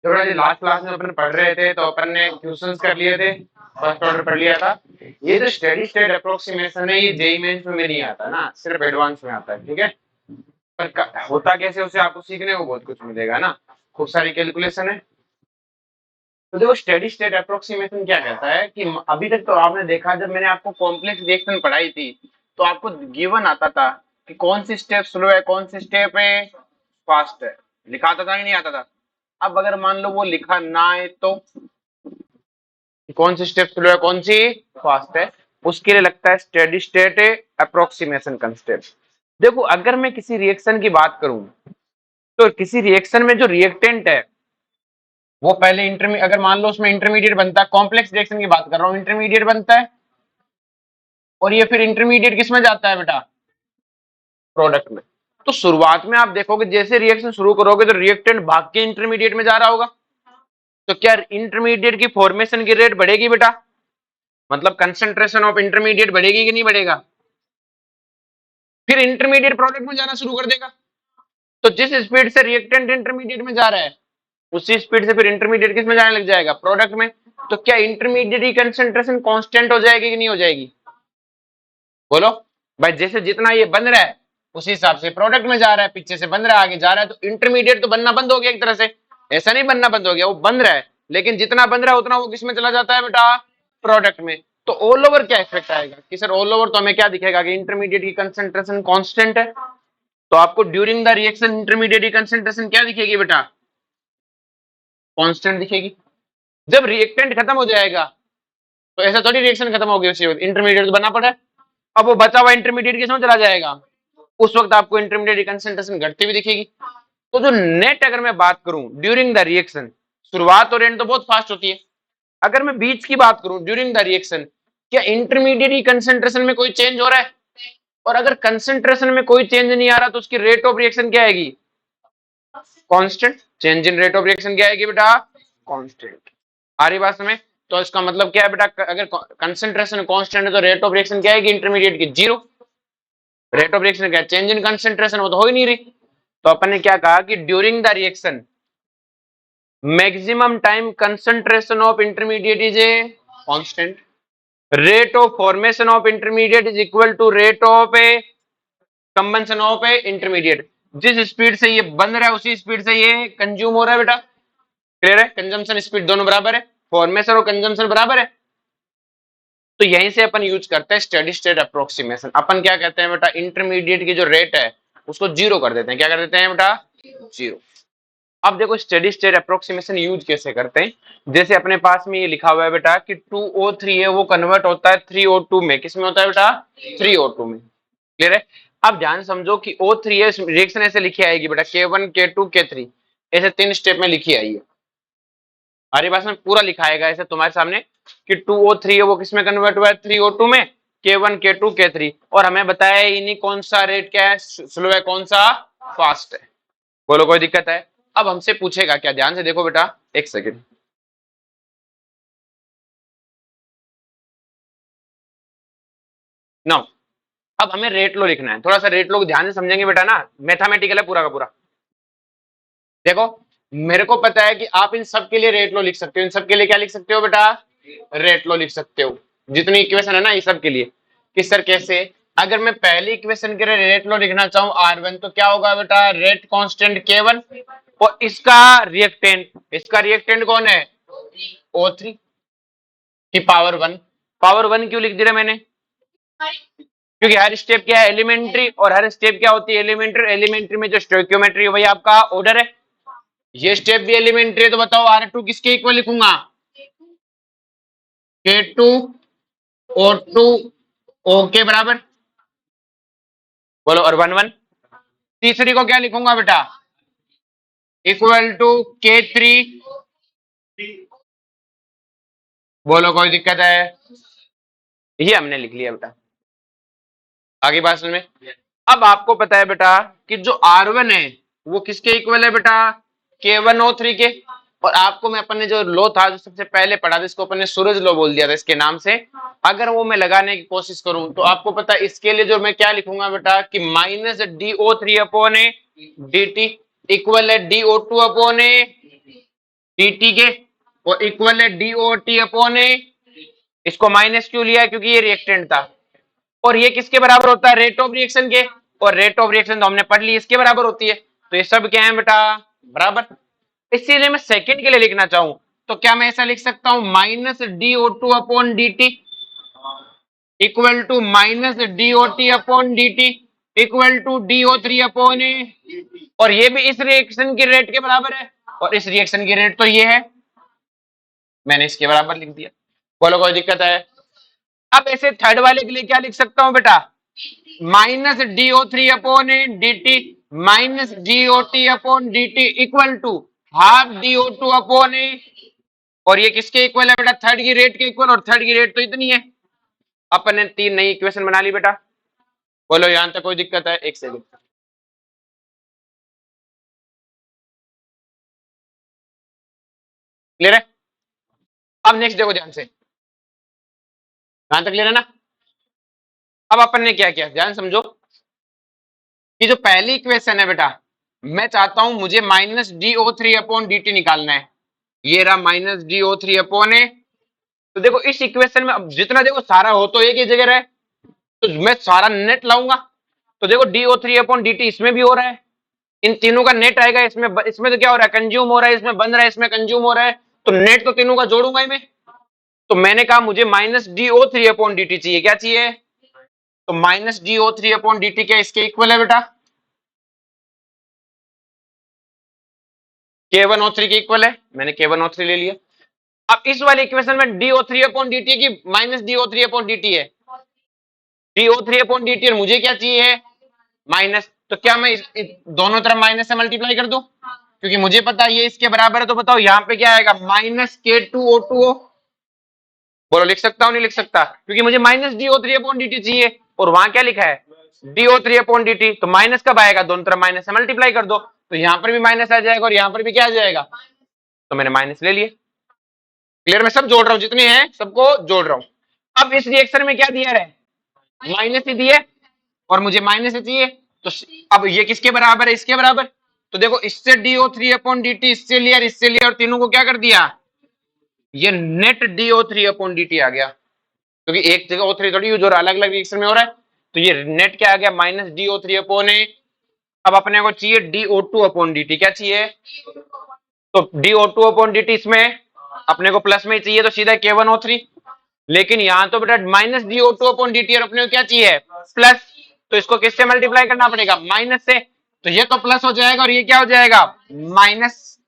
तो बेटा जी last class में अपन पढ़ रहे थे, तो अपन ने क्वेश्चंस कर लिए थे, फर्स्ट ऑर्डर पढ़ लिया था। ये जो स्टेडी स्टेट अप्रोक्सीमेशन है, ये जेईई मेंस में नहीं आता ना, सिर्फ एडवांस में आता है, ठीक है। पर होता कैसे, उसे आपको सीखने को बहुत कुछ मिलेगा ना, खूब सारी कैलकुलेशन है। तो देखो स्टेडी स्टेट अप्रोक्सीमेशन क्या कहता है कि अभी तक तो आपने देखा, जब मैंने आपको कॉम्प्लेक्स रिएक्शन पढ़ाई थी तो आपको गिवन आता था कि कौन सी स्टेप स्लो है, कौन सी स्टेप है फास्ट है, लिखा आता था कि नहीं आता था। अब अगर मान लो वो लिखा ना है तो कौन सी स्टेप स्लो है, कौन सी फास्ट है, उसके लिए लगता है स्टेडी स्टेट अप्रोक्सीमेशन कंस्टेंट। देखो अगर मैं किसी रिएक्शन की बात करूं, तो किसी रिएक्शन में जो रिएक्टेंट है वो पहले अगर मान लो उसमें इंटरमीडिएट बनता है, कॉम्प्लेक्स रिएक्शन की बात कर रहा हूं, इंटरमीडिएट बनता है, और ये फिर इंटरमीडिएट किस में जाता है बेटा, प्रोडक्ट में। तो शुरुआत में आप देखोगे जैसे रिएक्शन शुरू करोगे तो रिएक्टेंट भाग के इंटरमीडिएट में जा रहा होगा, तो क्या इंटरमीडिएट की फॉर्मेशन की रेट बढ़ेगी बेटा, मतलब कंसंट्रेशन ऑफ इंटरमीडिएट बढ़ेगी कि नहीं बढ़ेगा। फिर इंटरमीडिएट प्रोडक्ट में जाना शुरू कर देगा। तो जिस स्पीड से रिएक्टेंट इंटरमीडिएट में जा रहा है उसी स्पीड से फिर इंटरमीडिएट किस में जाने लग जाएगा, प्रोडक्ट में। तो क्या इंटरमीडिएट की कंसंट्रेशन कांस्टेंट हो जाएगी कि नहीं हो जाएगी, बोलो भाई। जैसे जितना ये बन रहा है उसी हिसाब से प्रोडक्ट में जा रहा है, पीछे से बन रहा है आगे जा रहा है, तो इंटरमीडिएट तो बनना बंद हो गया एक तरह से। ऐसा नहीं बनना बंद हो गया, वो बन रहा है, लेकिन जितना बन रहा है उतना वो किस में चला जाता है बेटा, प्रोडक्ट में। तो ऑल ओवर क्या इफेक्ट आएगा कि सर ऑल ओवर तो हमें क्या दिखेगा कि इंटरमीडिएट की कंसंट्रेशन कांस्टेंट है, तो आपको ड्यूरिंग द रिएक्शन इंटरमीडिएट की कंसंट्रेशन क्या दिखेगी बेटा, कांस्टेंट दिखेगी। जब रिएक्टेंट खत्म हो जाएगा तो ऐसा थोड़ी रिएक्शन खत्म हो गई, उसी वक्त इंटरमीडिएट तो बना पड़ा है, अब वो बचा हुआ इंटरमीडिएट किसमें चला जाएगा, उस वक्त आपको इंटरमीडिएट की कंसंट्रेशन घटती हुई दिखेगी। तो जो नेट अगर मैं बात करूं ड्यूरिंग द रिएक्शन, शुरुआत और एंड तो बहुत फास्ट होती है। अगर मैं बीच की बात करूं ड्यूरिंग द रिएक्शन, क्या इंटरमीडिएट की कंसंट्रेशन में कोई चेंज हो रहा है, और अगर कंसंट्रेशन में कोई चेंज नहीं आ रहा तो उसकी रेट ऑफ रिएक्शन क्या आएगी, constant. Change in rate of reaction क्या आएगी बेटा, कांस्टेंट। आ रही बात समझ। तो इसका मतलब क्या है बेटा, अगर कंसंट्रेशन कांस्टेंट है तो रेट ऑफ रिएक्शन क्या आएगी इंटरमीडिएट की, जीरो। रेट ऑफ रिएक्शन क्या है, चेंज इन कंसंट्रेशन, वो तो हो ही नहीं रही। तो अपन ने क्या कहा कि during the reaction maximum time concentration of intermediate is a constant, rate of formation of intermediate is equal to rate of a consumption of a intermediate. जिस स्पीड से ये बन रहा है उसी स्पीड से ये कंज्यूम हो रहा है बेटा, क्लियर है। कंजम्पशन स्पीड दोनों बराबर है, फॉर्मेशन और कंजम्पशन बराबर है। तो यहीं से अपन यूज करते हैं स्टेडी स्टेट अप्रोक्सीमेशन। अपन क्या कहते हैं बेटा, इंटरमीडिएट की जो रेट है उसको जीरो कर देते हैं। क्या कर देते हैं बेटा, जीरो। अब देखो स्टेडी स्टेट अप्रोक्सीमेशन यूज कैसे करते हैं। जैसे अपने पास में ये लिखा हुआ है बेटा कि 2O3 है वो कन्वर्ट होता है 3O2 में, किसमें होता है बेटा, 3O2 में, क्लियर है। अब ध्यान समझो कि O3 है, रिएक्शन ऐसे लिखी आएगी बेटा K1 K2 K3, ऐसे 3 स्टेप में लिखी आई है। हमारी भाषा में पूरा लिखा आएगा ऐसे तुम्हारे सामने कि 2O3 है वो किसमें कन्वर्ट हुआ है, 3O2 में, K1 K2 K3, और हमें बताया इन्हीं कौन सा रेट क्या है, स्लो है, कौन सा फास्ट है। बोलो कोई दिक्कत है। अब हमसे पूछेगा क्या, ध्यान से देखो बेटा, एक सेकेंड। नो, अब हमें रेट लो लिखना है, थोड़ा सा रेट लो ध्यान से समझेंगे बेटा ना, मैथमेटिकल है पूरा का पूरा। देखो मेरे को पता है कि आप इन सब के लिए रेट लो लिख सकते हो, इन सब के लिए क्या लिख सकते हो बेटा, रेट लो लिख सकते हो। जितनी इक्वेशन है ना ये सब के लिए, कि सर कैसे, अगर मैं पहली इक्वेशन के लिए रेट लो लिखना चाहूं R1, तो क्या होगा बेटा, रेट कांस्टेंट K1, और इसका रिएक्टेंट कौन है, O3 की पावर 1। पावर 1 क्यों लिख दिया मैंने, क्योंकि हर स्टेप क्या है, एलिमेंट्री, और हर स्टेप क्या होती है, एलिमेंट्री। एलिमेंट्री में जो स्टोइकियोमेट्री है वही आपका ऑर्डर है। ये स्टेप भी एलिमेंट्री है, तो बताओ R2 किसके इक्वल लिखूंगा, K2 O2 O के बराबर, बोलो, और 1 1। तीसरी को क्या लिखूंगा बेटा, इक्वल टू K3, बोलो कोई दिक्कत है, ये हमने लिख लिया बेटा। आगे बात समझ में। अब आपको पता है बेटा कि जो R1 है वो किसके इक्वल है बेटा, K1O3 के। और आपको मैं अपन ने जो लो था जो सबसे पहले पढ़ा था, इसको अपन ने सूरज लो बोल दिया था इसके नाम से। अगर वो मैं लगाने की कोशिश करूं तो आपको पता है इसके लिए जो मैं क्या लिखूंगा बेटा, कि माइनस DO3 अपॉन ए DT इक्वल है DO2 अपॉन ए dt के, और इक्वल है dot अपॉन ए। इसको माइनस क्यों लिया, क्योंकि ये रिएक्टेंट था। और ये किसके बराबर होता है, रेट ऑफ रिएक्शन के। और रेट ऑफ रिएक्शन तो हमने पढ़ ली, इसके बराबर होती है। तो ये सब क्या है बेटा, बराबर। इसीलिए मैं सेकंड के लिए लिखना चाहूं तो क्या मैं ऐसा लिख सकता हूं, minus DO2 upon dt equal to minus DOT upon dt equal to DO3 upon a. और ये भी इस रिएक्शन की रेट के बराबर है, और इस रिएक्शन की रेट तो ये है, मैंने इसके बराबर लिख दिया। बोलो कोई दिक्कत है। अब ऐसे थर्ड वाले के लिए क्या लिख सकता हूं बेटा, minus DO3 upon D t minus DOT upon D T equal to half DO2 upon a. और ये किसके इक्वल है बेटा, थर्ड की रेट के इक्वल, और थर्ड की रेट तो इतनी है। अपन ने 3 नई इक्वेशन बना ली बेटा। बोलो यहां तक कोई दिक्कत है, एक सेकंड। क्लियर है। अब नेक्स्ट देखो ध्यान से, यहां तक क्लियर है ना। अब अपन ने क्या किया, ध्यान समझो कि जो पहली इक्वेशन है बेटा, मैं चाहता हूं मुझे minus DO3 upon D T निकालना है। ये रहा माइनस DO3 अपॉन ए। तो देखो इस इक्वेशन में अब जितना देखो सारा हो तो एक ही जगह रहे, तो मैं सारा नेट लाऊंगा। तो देखो DO3 अपॉन डी टी इसमें भी हो रहा है, इन तीनों का नेट आएगा। इसमें तो क्या हो रहा है, कंज्यूम हो रहा है, इसमें बन रहा है, इसमें कंज्यूम हो रहा है। तो नेट तो तीनों का जोड़ूंगा ही मैं। तो मैंने कहा मुझे minus DO3 upon D T चाहिए, क्या चाहिए, तो minus DO3 upon D t क्या इसके इक्वल है बेटा, K1O3 के इक्वल है। मैंने K1O3 ले लिया। अब इस वाले इक्वेशन में DO3 अपॉन डी टी की minus DO3 upon D T है, DO3 अपॉन डी टी, और मुझे क्या चाहिए, माइनस। तो क्या मैं दोनों तरफ माइनस से मल्टीप्लाई कर दूं, क्योंकि मुझे पता है ये इसके बराबर है। तो बताओ यहाँ पे क्या आएगा, माइनस K2O2O। बोलो लिख सकता हूँ नहीं लिख सकता, क्योंकि मुझे minus DO3 upon D T चाहिए, और वहां क्या लिखा है, DO3 अपॉन डी टी। तो माइनस कब आएगा, दोनों तरफ माइनस से मल्टीप्लाई कर दो, तो यहाँ पर भी माइनस आ जाएगा, और यहाँ पर भी क्या आ जाएगा। तो मैंने माइनस ले लिए। क्लियर, मैं सब जोड़ रहा हूँ, जितने हैं सबको जोड़ रहा हूँ। अब इस रिएक्शन में क्या दिया है, माइनस ही दिए, और मुझे माइनस ही चाहिए। तो अब ये किसके बराबर है, इसके बराबर। तो देखो इससे DO3 अपॉन डी टी इससे लिया और इससे लिया, और तीनों को क्या कर दिया, ये net DO3 upon D t आ गया, क्योंकि एक जगह O3 थोड़ी यूज हो रहा है, अलग अलग रिएक्शन में हो रहा है। तो ये नेट क्या आ गया, माइनस DO3 अपॉन ए। अब अपने को चाहिए DO2 अपॉन डी टी, क्या चाहिए, तो DO2 अपॉन डी टी इसमें अपने को प्लस में ही चाहिए, तो सीधा K1O3। लेकिन यहाँ तो बेटा minus DO2 upon D T, और अपने को क्या चाहिए, प्लस। तो इसको किससे मल्टीप्लाई करना पड़ेगा, माइनस से। तो ये तो प्लस हो जाएगा, और ये क्या हो जाएगा, माइनस।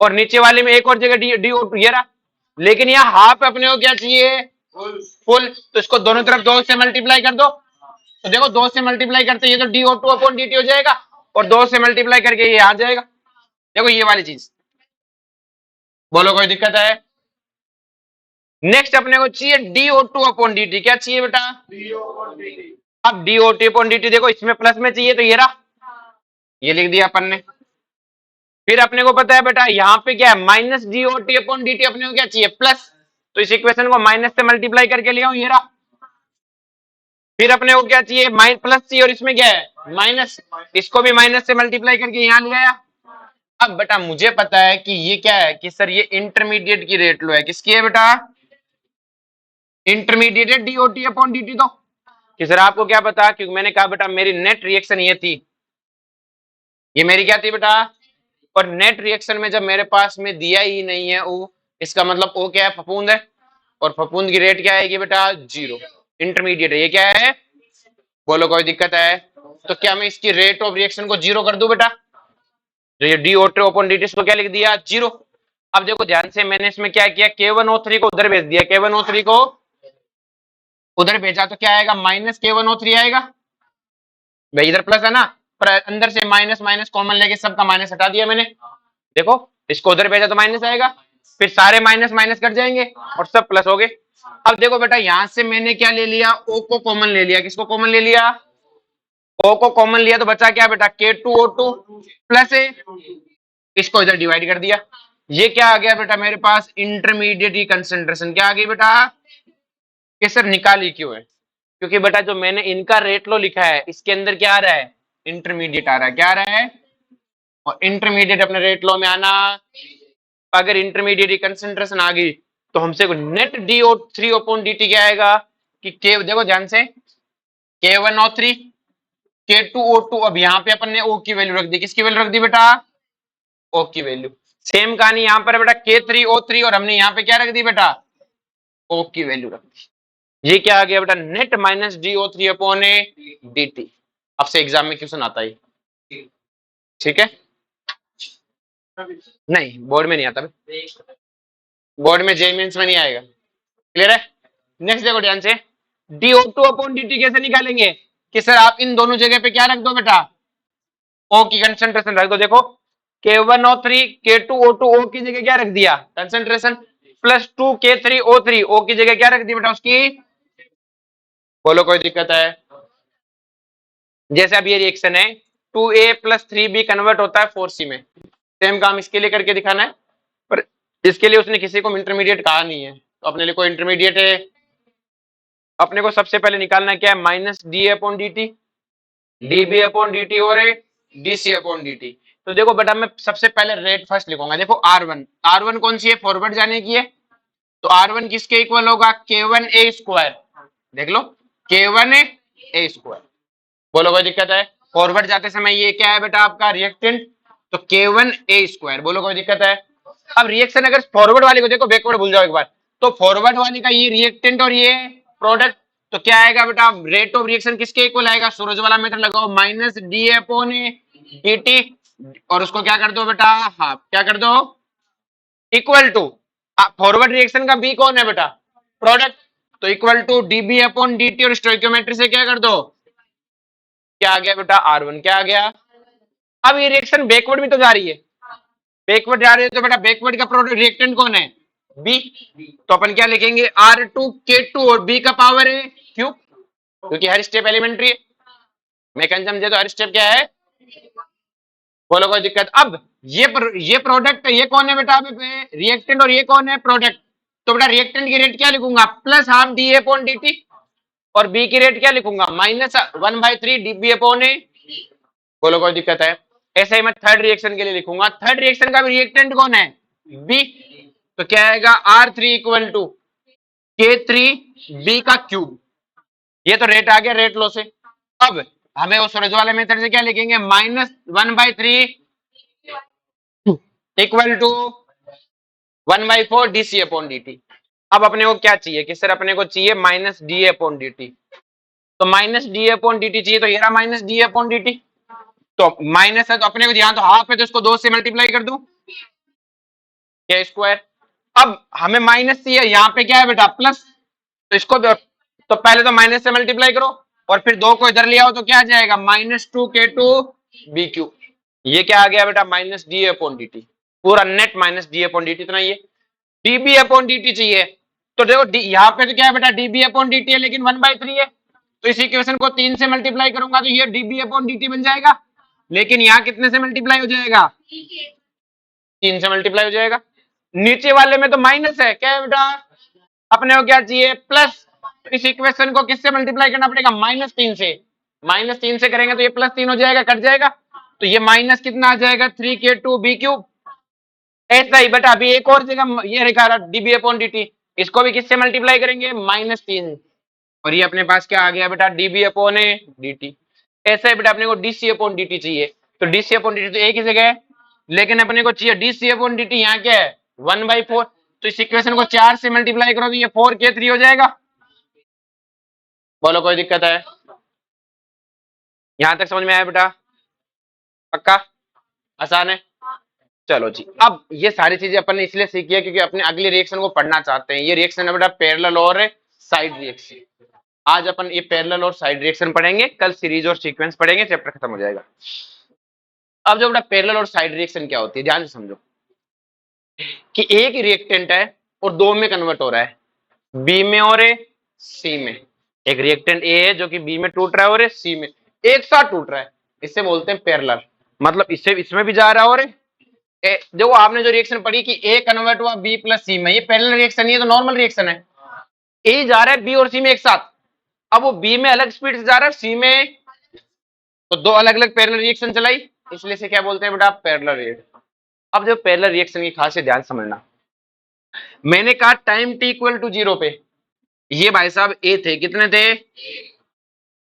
और नीचे वाले में एक और जगह DO2 ये रहा। लेकिन यहाँ हाफ अपने को क्या चाहिए, फुल। तो इसको दोनों तरफ 2 से मल्टीप्लाई कर दो। तो देखो 2 से मल्टीप्लाई करते ये तो DO2 अपॉन डी टी हो जाएगा, और 2 से मल्टीप्लाई करके ये आ जाएगा। देखो ये वाली चीज। बोलो कोई दिक्कत है। नेक्स्ट अपने को चाहिए DO2 अपॉन डी टी, क्या चाहिए बेटा, अब DOT अपॉन डी टी देखो इसमें प्लस में चाहिए, तो ये रहा, ये लिख दिया अपन ने। फिर अपने को पता है बेटा यहाँ पे क्या है, minus DOT upon D T, अपने को क्या चाहिए, प्लस। तो इस इक्वेशन को माइनस से मल्टीप्लाई करके ले आओ, ये रहा। फिर अपने को क्या चाहिए, प्लस चाहिए, और इसमें क्या है, माइनस। इसको भी माइनस से मल्टीप्लाई करके यहाँ ले आया। अब बेटा मुझे पता है कि ये क्या है, कि सर ये इंटरमीडिएट की रेट लो है, किसकी है बेटा, intermediate DOT upon D T. तो कि सर आपको क्या पता, क्योंकि मैंने कहा बेटा मेरी नेट रिएक्शन ये थी, ये मेरी क्या थी बेटा। और नेट रिएक्शन में जब मेरे पास में दिया ही नहीं है ओ, इसका मतलब ओ क्या है, फफूंद है। और फफूंद की रेट क्या आएगी बेटा, 0। इंटरमीडिएट है, ये क्या है, बोलो कोई दिक्कत है। तो क्या मैं इसकी रेट ऑफ रिएक्शन को 0 कर दूं बेटा, जो ये DO2 अपॉन डी टी इसको क्या लिख दिया, 0। अब देखो ध्यान से, मैंने इसमें क्या किया, K1O3 को उधर भेज दिया, K1O3 को उधर भेजा, तो क्या आएगा, माइनस K1O3 आएगा। भाई इधर प्लस है ना, पर अंदर से माइनस माइनस कॉमन लेके सबका माइनस हटा दिया मैंने। देखो इसको उधर भेजा तो माइनस आएगा, फिर सारे माइनस माइनस कट जाएंगे, और सब प्लस हो गए। अब देखो बेटा यहां से मैंने क्या ले लिया, O को कॉमन ले लिया, किसको कॉमन ले लिया, O को कॉमन लिया, तो बचा क्या बेटा, K2O2 प्लस ए। इसको इधर डिवाइड कर दिया, ये क्या आ गया बेटा मेरे पास, इंटरमीडिएट कंसेंट्रेशन। क्या आ गई बेटा, कि सर निकाली क्यों है, क्योंकि बेटा जो मैंने इनका रेट लो लिखा है, इसके अंदर क्या आ रहा है, इंटरमीडिएट आ रहा है। क्या आ रहा है, और इंटरमीडिएट अपने रेट लो में आना अगर इंटरमीडिएट कंसंट्रेशन आ गई तो हमसे नेट DO3/dt क्या आएगा कि के, देखो ध्यान से, K1O3 K2O2, अब यहाँ पे अपन ने O की वैल्यू रख दी, किसकी वैल्यू रख दी बेटा, O की वैल्यू। सेम कहानी यहाँ पर बेटा K3O3 और हमने यहाँ पे क्या रख दी बेटा, O की वैल्यू रख दी। ये क्या आ गया बेटा, नेट माइनस DO3/dt। आपसे एग्जाम में क्वेश्चन आता है, ठीक है, नहीं बोर्ड में नहीं आता, बोर्ड में जेई मेंस में नहीं आएगा, क्लियर है। नेक्स्ट देखो ध्यान से, DO2/dt कैसे निकालेंगे कि सर आप इन दोनों जगह पे क्या रख दो बेटा, O की कंसंट्रेशन रख दो। देखो K1O3 K2O2 O की जगह क्या रख दिया, कंसंट्रेशन, प्लस 2K3O3 O की जगह क्या रख दी बेटा उसकी, बोलो कोई दिक्कत है। जैसे अब ये रिएक्शन है 2A + 3B कन्वर्ट होता है 4C में, सेम काम इसके लिए करके दिखाना है, पर इसके लिए उसने किसी को इंटरमीडिएट कहा नहीं है, तो अपने लिए कोई इंटरमीडिएट है, अपने को सबसे पहले निकालना क्या है, माइनस DA/dt, dB/dt और dC/dt। तो देखो बेटा मैं सबसे पहले रेट फर्स्ट लिखूंगा, देखो R1 कौन सी है, फॉरवर्ड जाने की है, तो R1 किसके इक्वल होगा, K1A², देख लो K1A², बोलो कोई दिक्कत है। फॉरवर्ड जाते समय ये क्या है बेटा आपका रिएक्टेंट, तो K1A², बोलो कोई दिक्कत है। अब रिएक्शन अगर फॉरवर्ड वाले को देखो, बैकवर्ड भूल जाओ एक बार, तो फॉरवर्ड वाले का ये रिएक्टेंट और ये प्रोडक्ट, तो क्या आएगा बेटा, रेट ऑफ रिएक्शन किसके इक्वल आएगा, सूरज वाला मेथड लगाओ, माइनस DA/dt और उसको क्या कर दो बेटा, हाफ, क्या कर दो, इक्वल टू, फॉरवर्ड रिएक्शन का बी कौन है बेटा, प्रोडक्ट, तो इक्वल टू dB/dt और स्टोइकियोमेट्री से क्या कर दो, क्या आ गया बेटा R1, क्या आ गया। अब ये रिएक्शन बैकवर्ड भी तो जा रही है, बैकवर्ड जा रही है, तो बेटा बैकवर्ड का प्रोडक्ट रिएक्टेंट कौन है, बी, तो अपन क्या लिखेंगे, R2K2 और बी का पावर है क्यूब, क्योंकि हर स्टेप एलिमेंट्री है, मैकेनिज्म दे तो हर स्टेप क्या है, बोलो कोई दिक्कत। अब ये प्रोडक्ट, ये कौन है बेटा, रिएक्टेंट और ये कौन है, प्रोडक्ट, तो बेटा रिएक्टेंट की रेट क्या लिखूंगा, प्लस हाफ DA/dt और बी की रेट क्या लिखूंगा, -1/3 dB/A, बोलो कोई दिक्कत है। ऐसे ही मैं थर्ड रिएक्शन के लिए लिखूंगा, थर्ड रिएक्शन का भी रिएक्टेंट कौन है, बी, तो क्या आएगा R3 = K3B का क्यूब, ये तो रेट आ गया रेट लॉ से। अब हमें वो सूरज वाले मेथड से क्या लिखेंगे, -1/3 = 1/4 dC/dt। अब अपने को क्या चाहिए कि सर अपने को चाहिए -DA/dt, तो -DA/dt चाहिए, तो ये रहा -DA/dt, तो माइनस है तो अपने को यहाँ तो हाफ है, तो इसको 2 से मल्टीप्लाई कर दूं, K²। अब हमें माइनस चाहिए, यहाँ पे क्या है बेटा प्लस, तो इसको तो पहले तो माइनस से मल्टीप्लाई करो और फिर 2 को इधर ले आओ, तो क्या आ जाएगा, -2K2BQ, ये क्या आ गया बेटा, -DA/dt, पूरा नेट -DA/dt, इतना ये dB/dt चाहिए, तो देखो यहाँ पे तो क्या है बेटा dB/dt है, लेकिन 1/3 है, तो इस इक्वेशन को 3 से मल्टीप्लाई करूंगा तो ये dB/dt बन जाएगा, लेकिन यहाँ कितने से मल्टीप्लाई हो जाएगा, 3 से मल्टीप्लाई हो जाएगा। नीचे वाले में तो माइनस है, क्या है बेटा, अपने को क्या चाहिए, प्लस, तो इस इक्वेशन को किससे मल्टीप्लाई करना पड़ेगा, -3 से, -3 से करेंगे तो ये +3 हो जाएगा, कट जाएगा, तो ये माइनस कितना आ जाएगा, 3K2B³। ऐसा ही बेटा अभी एक और जगह ये लिखा रहा dB/dt, इसको भी किससे मल्टीप्लाई करेंगे, -3, और ये अपने पास क्या आ गया बेटा, dB/dt। ऐसा ही बेटा अपने को dC/dt चाहिए, तो dC/dt तो एक ही जगह है, लेकिन अपने को चाहिए dC/dt, यहाँ क्या है 1/4, तो इस इक्वेशन को 4 से मल्टीप्लाई करो तो ये 4K3 हो जाएगा, बोलो कोई दिक्कत है, यहां तक समझ में आया बेटा, पक्का, आसान है। चलो जी, अब ये सारी चीजें अपन ने इसलिए सीखी है क्योंकि अपने अगले रिएक्शन को पढ़ना चाहते हैं। ये रिएक्शन है बेटा पैरेलल और साइड रिएक्शन। आज अपन ये पैरेलल और साइड रिएक्शन पढ़ेंगे, कल सीरीज और सीक्वेंस पढ़ेंगे, चैप्टर खत्म हो जाएगा। अब जो बेटा पैरेलल और साइड रिएक्शन क्या होती है, ध्यान से समझो कि एक रिएक्टेंट है और 2 में कन्वर्ट हो रहा है, बी में और सी में। एक रिएक्टेंट ए है जो कि बी में टूट रहा है और सी में एक साथ टूट रहा है, इससे बोलते हैं पैरेलल, मतलब इससे इसमें भी जा रहा है और देखो आपने जो रिएक्शन पढ़ी कि ए कन्वर्ट हुआ बी प्लस सी में, ये पैरेलल रिएक्शन नहीं है, तो नॉर्मल रिएक्शन है। ए जा रहा है बी और सी में एक साथ, अब वो बी में अलग स्पीड से जा रहा है, सी में, तो 2 अलग अलग पैरेलल रिएक्शन चलाई, इसलिए से क्या बोलते हैं बेटा पैरेलल रिएक्शन। अब जो पहला रिएक्शन की खासियत ध्यान समझना, मैंने कहा टाइम टी इक्वल टू 0 पे ये भाई साहब ए थे, कितने थे?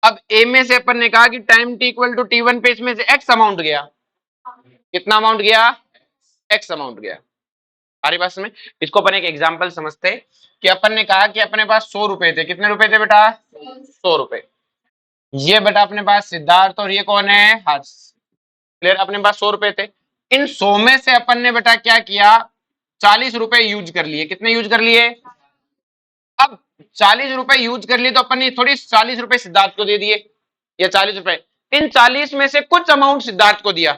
अब ए में से अपन ने कहा कि time T equal to T1 पे इसमें से एक्स अमाउंट गया, कितना अमाउंट गया? एक्स अमाउंट गया। हमारी बात में इसको अपन एक एग्जांपल समझते हैं कि अपन ने कहा कि अपने पास 100 रुपए थे, कितने रुपए थे बेटा? 100 रुपए। ये बेटा अपने पास सिद्धार्थ और ये कौन है? हर्ष। क्लियर? अपने पास 100 रुपए थे, इन 100 में से अपन ने बेटा क्या किया? 40 रुपए यूज कर लिए। कितने यूज कर लिए? अब 40 रुपए यूज कर लिए तो अपन ने थोड़ी 40 रुपए सिद्धार्थ को दे दिए, या 40 रुपए, इन 40 में से कुछ अमाउंट सिद्धार्थ को दिया।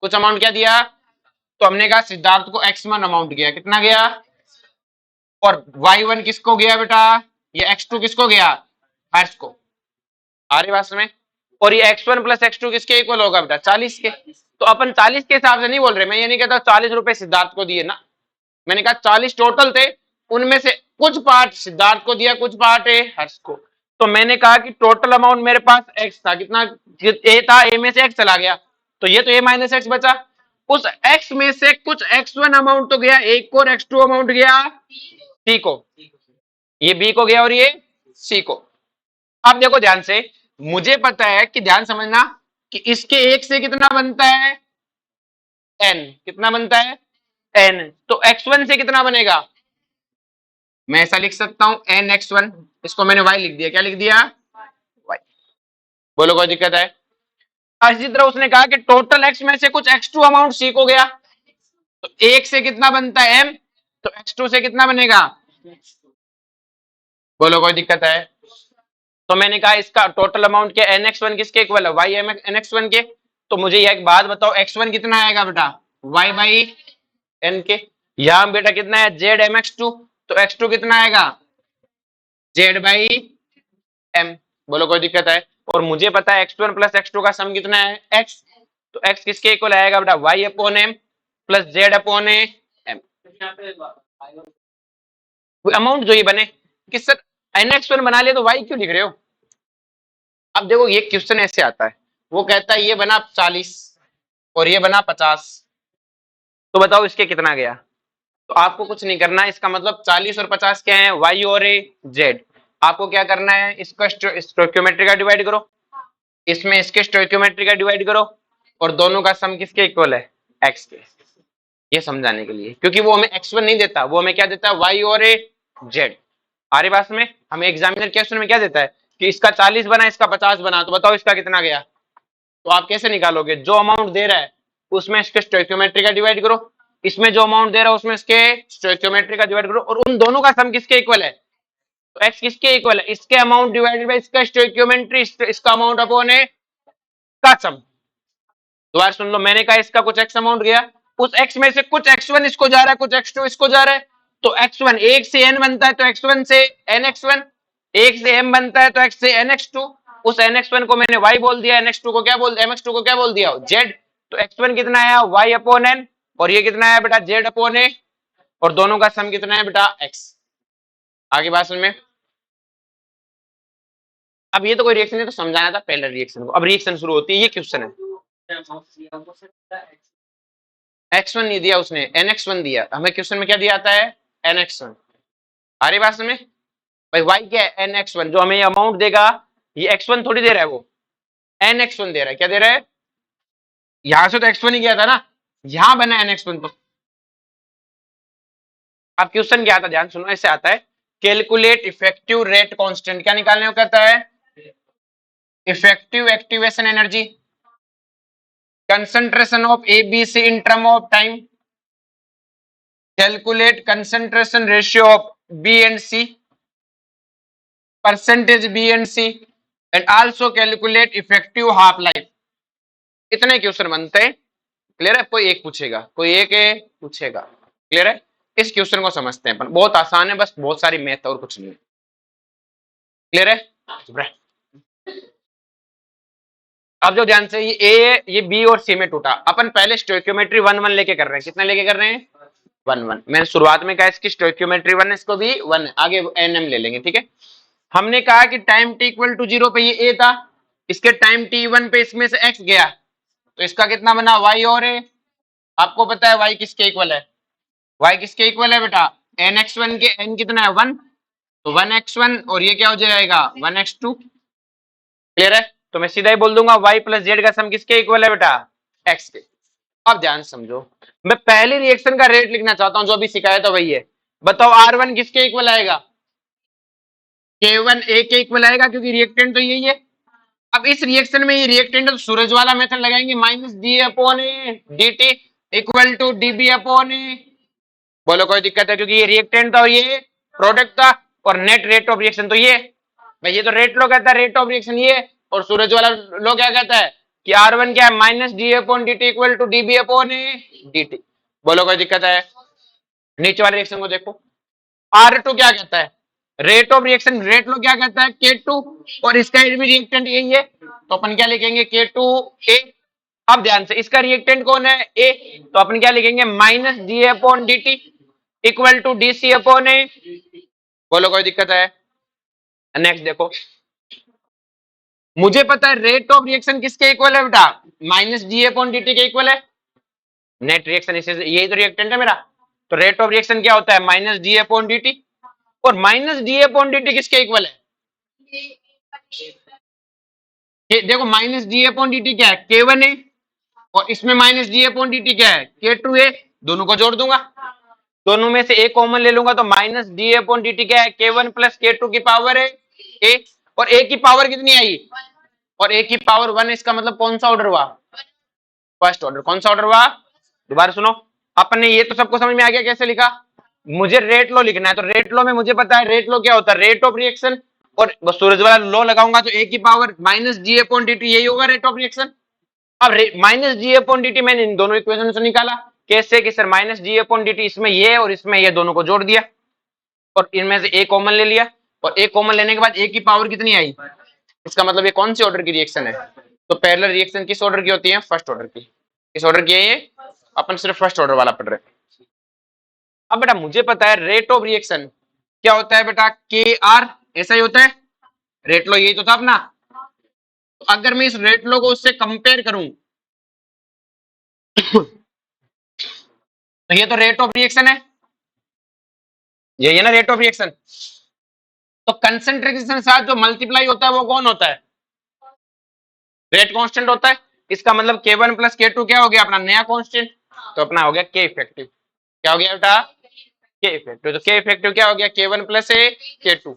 कुछ अमाउंट क्या दिया? तो हमने कहा सिद्धार्थ को x1 अमाउंट गया, कितना गया? और y1 किसको गया बेटा? ये x2 किसको गया? हर्ष को। आ रही बात में? और ये x1 प्लस x2 किसके इक्वल होगा बेटा? 40 के। तो अपन 40 के हिसाब से नहीं बोल रहे, मैं ये नहीं कहता 40 रुपए सिद्धार्थ को दिए ना, मैंने कहा 40 टोटल थे, उनमें से कुछ पार्ट सिद्धार्थ को दिया, कुछ पार्ट है हर्ष को। तो मैंने कहा कि टोटल अमाउंट मेरे पास x था, कितना? a था, a में से x चला गया, तो ये तो a माइनस एक्स बचा। उस x में से कुछ x1 अमाउंट तो गया, एक और x2 अमाउंट गया c को, ये b को गया और ये c को। अब देखो ध्यान से, मुझे पता है कि, ध्यान समझना, कि इसके एक से कितना बनता है? n। कितना बनता है? n। तो x1 से कितना बनेगा? मैं ऐसा लिख सकता हूं nx1, इसको मैंने y लिख दिया, क्या लिख दिया? y। बोलो कोई दिक्कत है? इसी तरह उसने कहा कि टोटल x में से कुछ x2 अमाउंट c को गया, तो एक से कितना बनता है? m। तो x2 से कितना बनेगा? बोलो कोई दिक्कत है? तो मैंने कहा इसका टोटल अमाउंट क्या? nx1 किसके इक्वल है? y nx1 के। तो मुझे यह एक बात बताओ, x1 कितना आएगा बेटा? y बाई n के। यहां बेटा कितना है? z mx2, तो x2 कितना आएगा? z by m। बोलो कोई दिक्कत है? और मुझे पता है x1 प्लस x2 का सम कितना है? x। तो x किसके इक्वल आएगा बेटा? y upon m plus z upon m। Amount जो ये बने कि सर nx1 बना लिया तो y क्यों लिख रहे हो? अब देखो ये क्वेश्चन ऐसे आता है, वो कहता है ये बना 40 और ये बना 50, तो बताओ इसके कितना गया? तो आपको कुछ नहीं करना है, इसका मतलब 40 और 50 क्या है? y और z। आपको क्या करना है? इसका स्टोइकियोमेट्री का डिवाइड करो, इसमें इसके स्टोइकियोमेट्री का डिवाइड करो, और दोनों का सम किसके इक्वल है? x के। ये समझाने के लिए, क्योंकि वो हमें x1 नहीं देता, वो हमें क्या देता है? y और z। आ रही बात में? हमें एग्जामिनर क्वेश्चन में क्या देता है कि इसका 40 बना, इसका 50 बना, तो बताओ इसका कितना गया? तो आप कैसे निकालोगे? जो अमाउंट दे रहा है उसमें इसके स्टोइकियोमेट्री का डिवाइड करो, इसमें जो अमाउंट दे रहा है उसमें इसके स्टोइकियोमेट्री का डिवाइड करो, और उन दोनों का सम किसके इक्वल है? तो x किसके इक्वल है? इसके अमाउंट डिवाइडेड बाय इसका स्टोइकियोमेट्री, इसका अमाउंट अपॉन है का सम। दोबारा सुन लो, मैंने कहा इसका कुछ x अमाउंट गया, उस x में से कुछ x1 इसको जा रहा है, कुछ x2 इसको जा रहा है, तो x1 एक से n बनता है तो x1 से nx1, एक से m बनता है तो x से nx2, उस nx1 को मैंने y बोल दिया, nx2 को क्या बोल, mx2 को क्या बोल दिया? z। तो x1 कितना आया? y अपॉन n, और ये कितना है बेटा? z अपॉन a, और दोनों का सम कितना है बेटा? x। आगे बात समझ में? अब ये तो कोई रिएक्शन नहीं, तो समझाना था पहले रिएक्शन को, अब रिएक्शन शुरू होती है, ये क्वेश्चन है। x1 नहीं दिया उसने, nx1 दिया, हमें क्वेश्चन में क्या दिया आता है? nx1। आ रही बात में? भाई y क्या है? nx1, जो हमें ये अमाउंट देगा, ये x1 थोड़ी दे रहा है, वो nx1 दे रहा है। क्या दे रहा है? यहां से तो x1 ही गया था ना, यहां बना nx1। तो अब क्वेश्चन क्या आता है? ध्यान सुनो, ऐसे आता है, कैलकुलेट इफेक्टिव रेट कांस्टेंट। क्या निकालने को कहता है? Effective activation energy, concentration of ABC in term of time, calculate concentration ratio of B and C, percentage B and C, and also calculate effective half life। इतने question बनते हैं। Clear है? कोई एक पूछेगा, कोई एक पूछेगा। क्लियर है? इस क्वेश्चन को समझते हैं अपन, बहुत आसान है, बस बहुत सारी मैथ और कुछ नहीं है। क्लियर है? अब जो ध्यान से, ये ए, ये बी और सी में टूटा, अपन पहले स्टोइकियोमेट्री 1 1 लेके कर रहे हैं। कितना लेके कर रहे हैं? 1 1। मैंने शुरुआत में कहा इसकी स्टोइकियोमेट्री 1 है, इसको भी 1 है, आगे एनएम ले लेंगे। ठीक है? हमने कहा कि टाइम टी इक्वल टू 0 पे ये ए था, इसके टाइम t1 पे इसमें से x गया, तो इसका कितना बना? y और a। आपको पता है y किसके इक्वल है? y किसके इक्वल है बेटा? nx1 के n कितना है 1, तो 1x1 और ये क्या हो जाएगा 1x2। क्लियर है? तो मैं सीधा ही बोल दूंगा y प्लस जेड का सम किसके इक्वल है बेटा? x के। अब ध्यान से समझो, मैं पहली रिएक्शन का रेट लिखना चाहता हूं जो अभी सिखाया था वही है। बताओ R1 किसके इक्वल आएगा? K1 A के इक्वल आएगा क्योंकि रिएक्टेंट तो यही है। अब इस रिएक्शन में ये रिएक्टेंट तो सूरज वाला मेथड लगाएंगे, minus D upon A D T equal to dB upon a. बोलो कोई दिक्कत है? क्योंकि ये रिएक्टेंट था और ये प्रोडक्ट था, और नेट रेट ऑफ रिएक्शन तो ये भाई, ये तो रेट लो कहता है, रेट ऑफ रिएक्शन ये, और सूरज वाला लो क्या कहता है कि R1 क्या है minus D upon D T equal to dB upon A D T. बोलो कोई दिक्कत है? नीचे वाले रिएक्शन को देखो, R2 क्या कहता है रेट ऑफ रिएक्शन, रेट लो क्या कहता है K2, और इसका भी रिएक्टेंट यही है, तो अपन क्या लिखेंगे K2A। अब ध्यान से, इसका रिएक्टेंट कौन है A, तो अपन क्या लिखेंगे minus D upon D T equal to d c upon a. बोलो कोई दिक्कत है? नेक्स्ट देखो, मुझे पता है रेट ऑफ रिएक्शन किसके इक्वल है बेटा? Minus D upon D t के इक्वल है। नेट रिएक्शन इसे, यही तो रिएक्टेंट है मेरा, तो रेट ऑफ रिएक्शन क्या होता है minus D upon D T, और minus D upon D t किसके इक्वल है? देखो minus D upon D t क्या है K1A, और इसमें minus D upon D t क्या है K2A। दोनों को जोड़ दूंगा, दोनों में से एक कॉमन ले लूंगा, तो minus D upon D t क्या है K1 प्लस K2 की पावर है A, और A की पावर कितनी आई? और A की पावर 1, इसका मतलब कौन सा ऑर्डर हुआ? First order. कौन सा ऑर्डर हुआ? दोबारा सुनो, अपन ने ये तो सबको समझ में आ गया कैसे लिखा। मुझे रेट लो लिखना है, तो रेट लो में मुझे पता है रेट लो क्या होता है रेट ऑफ रिएक्शन, और सूरज वाला लो लगाऊंगा तो A की पावर माइनस जी अपॉन डी टी, यही होगा रेट ऑफ रिएक्शन। अब माइनस जी अपॉन डी टी मैंने इन दोनों इक्वेशन से निकाला, कैसे कि सर माइनस जी अपॉन डी टी इसमें ये और इसमें ये दोनों को जोड़ दिया, और इनमें से एक कॉमन ले लिया, और एक कॉमन लेने के बाद A की पावर कितनी आई, इसका मतलब ये कौन सी ऑर्डर की रिएक्शन है? तो पैरेलल रिएक्शन किस ऑर्डर की होती है? फर्स्ट ऑर्डर की। किस ऑर्डर की है ये? अपन सिर्फ फर्स्ट ऑर्डर वाला पढ़ रहे हैं। अब बेटा मुझे पता है रेट ऑफ रिएक्शन क्या होता है बेटा के आर, ऐसा ही होता है, रेट लो यही तो था अपना। तो अगर मैं इस रेट लो को उससे कंपेयर करूं तो ये तो रेट ऑफ रिएक्शन है, ये ना रेट ऑफ रिएक्शन। तो कंसंट्रेशन के साथ जो मल्टीप्लाई होता है वो कौन होता है? रेट कांस्टेंट होता है। इसका मतलब K1 प्लस K2 क्या हो गया अपना नया कांस्टेंट, तो अपना हो गया K इफेक्टिव। क्या हो गया बेटा? K effective. तो K इफेक्टिव क्या हो गया K1 प्लस K2।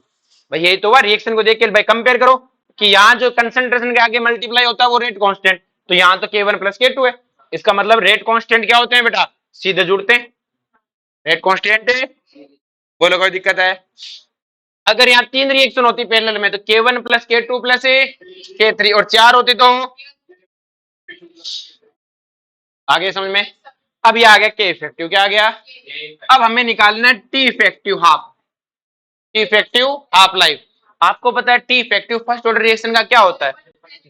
भाई यही तो हुआ, रिएक्शन को देख के भाई कंपेयर करो कि यहाँ जो कंसंट्रेशन के आगे मल्टीप्लाई होता है वो रेट कांस्टेंट, तो यहाँ तो K1 प्लस K2 है, इसका मतलब रेट कांस्टेंट क्या होते हैं बेटा? सीधे जुड़ते हैं, रेट कांस्टेंट है। बोलो कोई दिक्कत है? अगर यहाँ तीन रिएक्शन होती पैरेलल में तो K1 plus K2 plus K3, और चार होती तो आगे समझ में। अब ये आ गया K इफेक्टिव, क्या आ गया? अब हमें निकालना है T effective half, T effective half life. आपको पता है T effective first order reaction का क्या होता है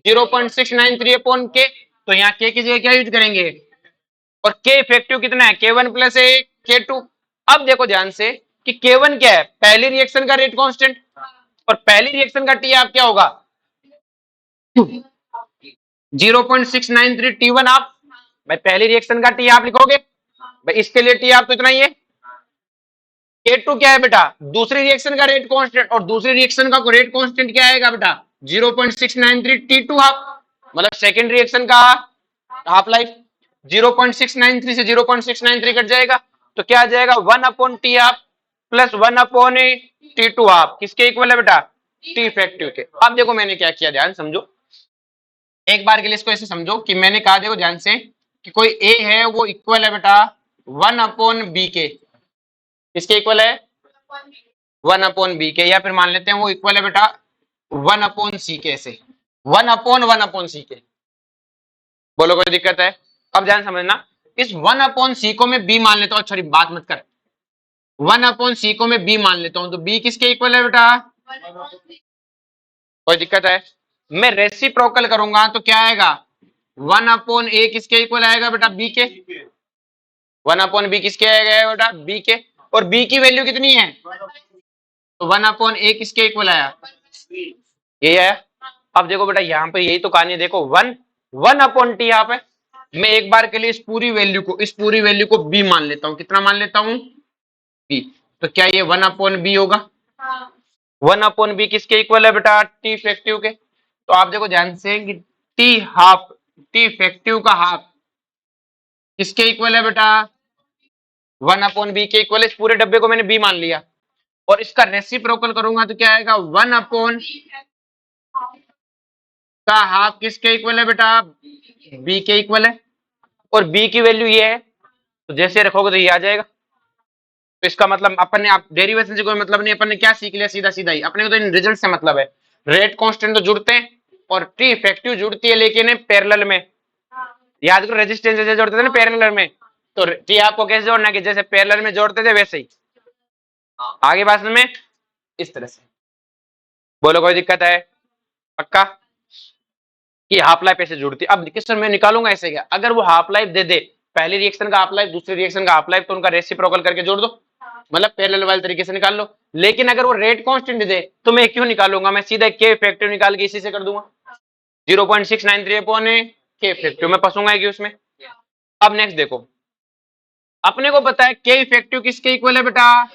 0.693 अपॉन K, तो यहाँ K की जगह क्या यूज करेंगे, और K इफेक्टिव कितना है K1 प्लस K2। अब देखो ध्यान से कि K1 क्या है पहली रिएक्शन का रेट कांस्टेंट, और पहली रिएक्शन का T आप क्या होगा 0.693 T1 आप, भाई पहली रिएक्शन का T आप लिखोगे, भाई इसके लिए T आप तो इतना ही है। K2 क्या है बेटा दूसरी रिएक्शन का रेट कांस्टेंट, और दूसरी रिएक्शन का रेट कांस्टेंट क्या आएगा बेटा 0.693 T2 हाफ, मतलब सेकंड रिएक्शन का हाफ लाइफ 0.693 से 0.693 कट जाएगा, तो क्या आ जाएगा 1 upon T half plus 1 upon T2 half, किसके इक्वल है बेटा T इफेक्टिव के। अब देखो मैंने क्या किया, ध्यान समझो, एक बार के लिए इसको ऐसे समझो कि मैंने कहा देखो ध्यान से कि कोई A है वो इक्वल है बेटा 1 अपॉन बी के, किसके इक्वल है 1 अपॉन बी के, या फिर मान लेते हैं वो इक्वल है बेटा 1 अपॉन सी के, से 1 अपॉन सी के। बोलो कोई दिक्कत है? अब ध्यान समझना, इस 1 अपॉन सी को मैं बी मान लेता हूँ, सॉरी बात मत कर, 1 अपॉन सी को मैं बी मान लेता हूँ, तो बी किसके इक्वल है बेटा? कोई दिक्कत है? मैं रेसिप्रोकल करूंगा तो क्या आएगा 1 अपॉन ए किसके इक्वल आएगा बेटा बी के, 1 अपॉन बी किसके आएगा बेटा बी के, और बी की वैल्यू कितनी है, तो 1 अपॉन ए किसके इक्वल आया, ये आया। अब देखो बेटा यहाँ पे यही तो कहानी है, देखो 1 अपॉन टी यहाँ पे, मैं एक बार के लिए इस पूरी वैल्यू को बी मान लेता हूँ। कितना मान लेता हूँ? बी। तो क्या ये 1/b होगा? 1/b किसके इक्वल है बेटा? टी इफेक्टिव के। तो आप देखो ध्यान से कि टी इफेक्टिव का हाफ किसके इक्वल है बेटा? 1/b के इक्वल। इस पूरे डब्बे को मैंने बी मान लिया और इसका रेसिप्रोकल करूंगा तो क्या आएगा? 1/ का हाफ किसके इक्वल है बेटा? बी के इक्वल है। और बी की वैल्यू ये है, तो जैसे रखोगे तो ये आ जाएगा। तो इसका मतलब अपन ने, आप डेरिवेशन से कोई मतलब नहीं, अपन ने क्या सीख लिया? सीधा सीधा ही अपने को तो इन रिजल्ट से मतलब है। रेट कांस्टेंट तो जुड़ते हैं और टी इफेक्टिव जुड़ती है, लेकिन पैरेलल में। याद करो रेजिस्टेंस जैसे जोड़ते थे ना पैरेलल में, तो टी आपको कैसे जोड़ना है कि जैसे पैरेलल में जोड़ते थे वैसे ही। आगे बात में इस तरह से बोलो, कोई दिक्कत है? पक्का कि हाफ लाइफ ऐसे जुड़ती है। अब क्वेश्चन मैं निकालूंगा ऐसे क्या, अगर वो हाफ लाइफ दे दे, पहले रिएक्शन का हाफ लाइफ, दूसरे रिएक्शन का हाफ लाइफ, तो उनका रेसिप्रोकल करके जोड़ दो, मतलब पैरेलल वाले तरीके से निकाल लो। लेकिन अगर वो रेट कांस्टेंट दे तो मैं क्यों निकालूंगा? मैं सीधा के इफेक्टिव निकाल के इसी से कर दूंगा। 0.693 अपॉन के इफेक्टिव में फंसूंगा कि उसमें। अब नेक्स्ट देखो, अपने को पता है के इफेक्टिव किसके इक्वल है बेटा?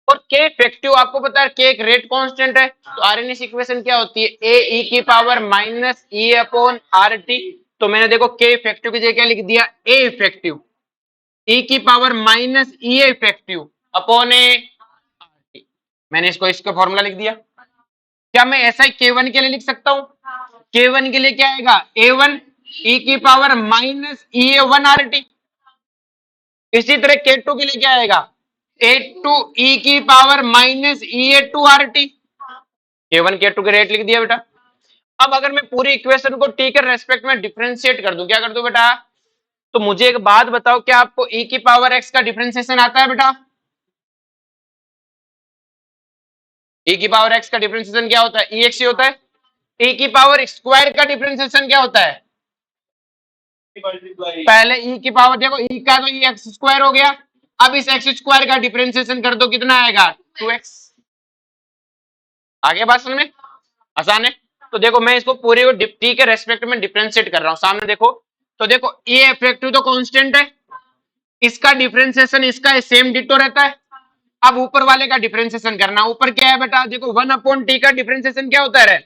और के इफेक्टिव आपको पता है के एक रेट कांस्टेंट है, तो आरएनएस इक्वेशन क्या होती है? ए ई की पावर माइनस ई अपॉन आर टी। तो मैंने देखो के इफेक्टिव की जगह क्या लिख दिया? ए इफेक्टिव ई की power minus E effective upon A R T. मैंने इसको इसका फॉर्मूला लिख दिया। क्या मैं ऐसा ही के1 के लिए लिख सकता हूं? के1 के लिए क्या आएगा? ए1 ई की पावर माइनस ई ए वन आर टी। इसी तरह के2 के लिए क्या आएगा? ए2 ई की power minus e a to r t. K one k two के रेट लिख दिया बेटा। अब अगर मैं पूरी इक्वेशन को टी के रेस्पेक्ट में डिफरेंशिएट कर दूं, क्या कर दूं बेटा? तो मुझे एक बात बताओ, क्या आपको ई की पावर एक्स का डिफरेंशिएशन आता है बेटा? ई की पावर एक्स का डिफरेंशिएशन क्या होता है? ई एक्स ही होता है। ई की पावर स्क्वायर का डिफरेंशिएशन क्या होता है? पहले ई की पावर देखो, ई का तो ई एक्स स्क्वायर हो गया। अब इस एक्स स्क्वायर का डिफरेंशिएशन कर दो, कितना आएगा? 2x। आगे बात समझ में आसान है। तो देखो मैं इसको पूरे को टी के रेस्पेक्ट में डिफरेंशिएट कर रहा हूं। सामने देखो, तो देखो ये इफेक्टिव तो कांस्टेंट है, इसका डिफरेंशिएशन इसका सेम डिटो रहता है। अब ऊपर वाले का डिफरेंशिएशन करना। ऊपर क्या है बेटा? देखो 1/t का डिफरेंशिएशन क्या होता है?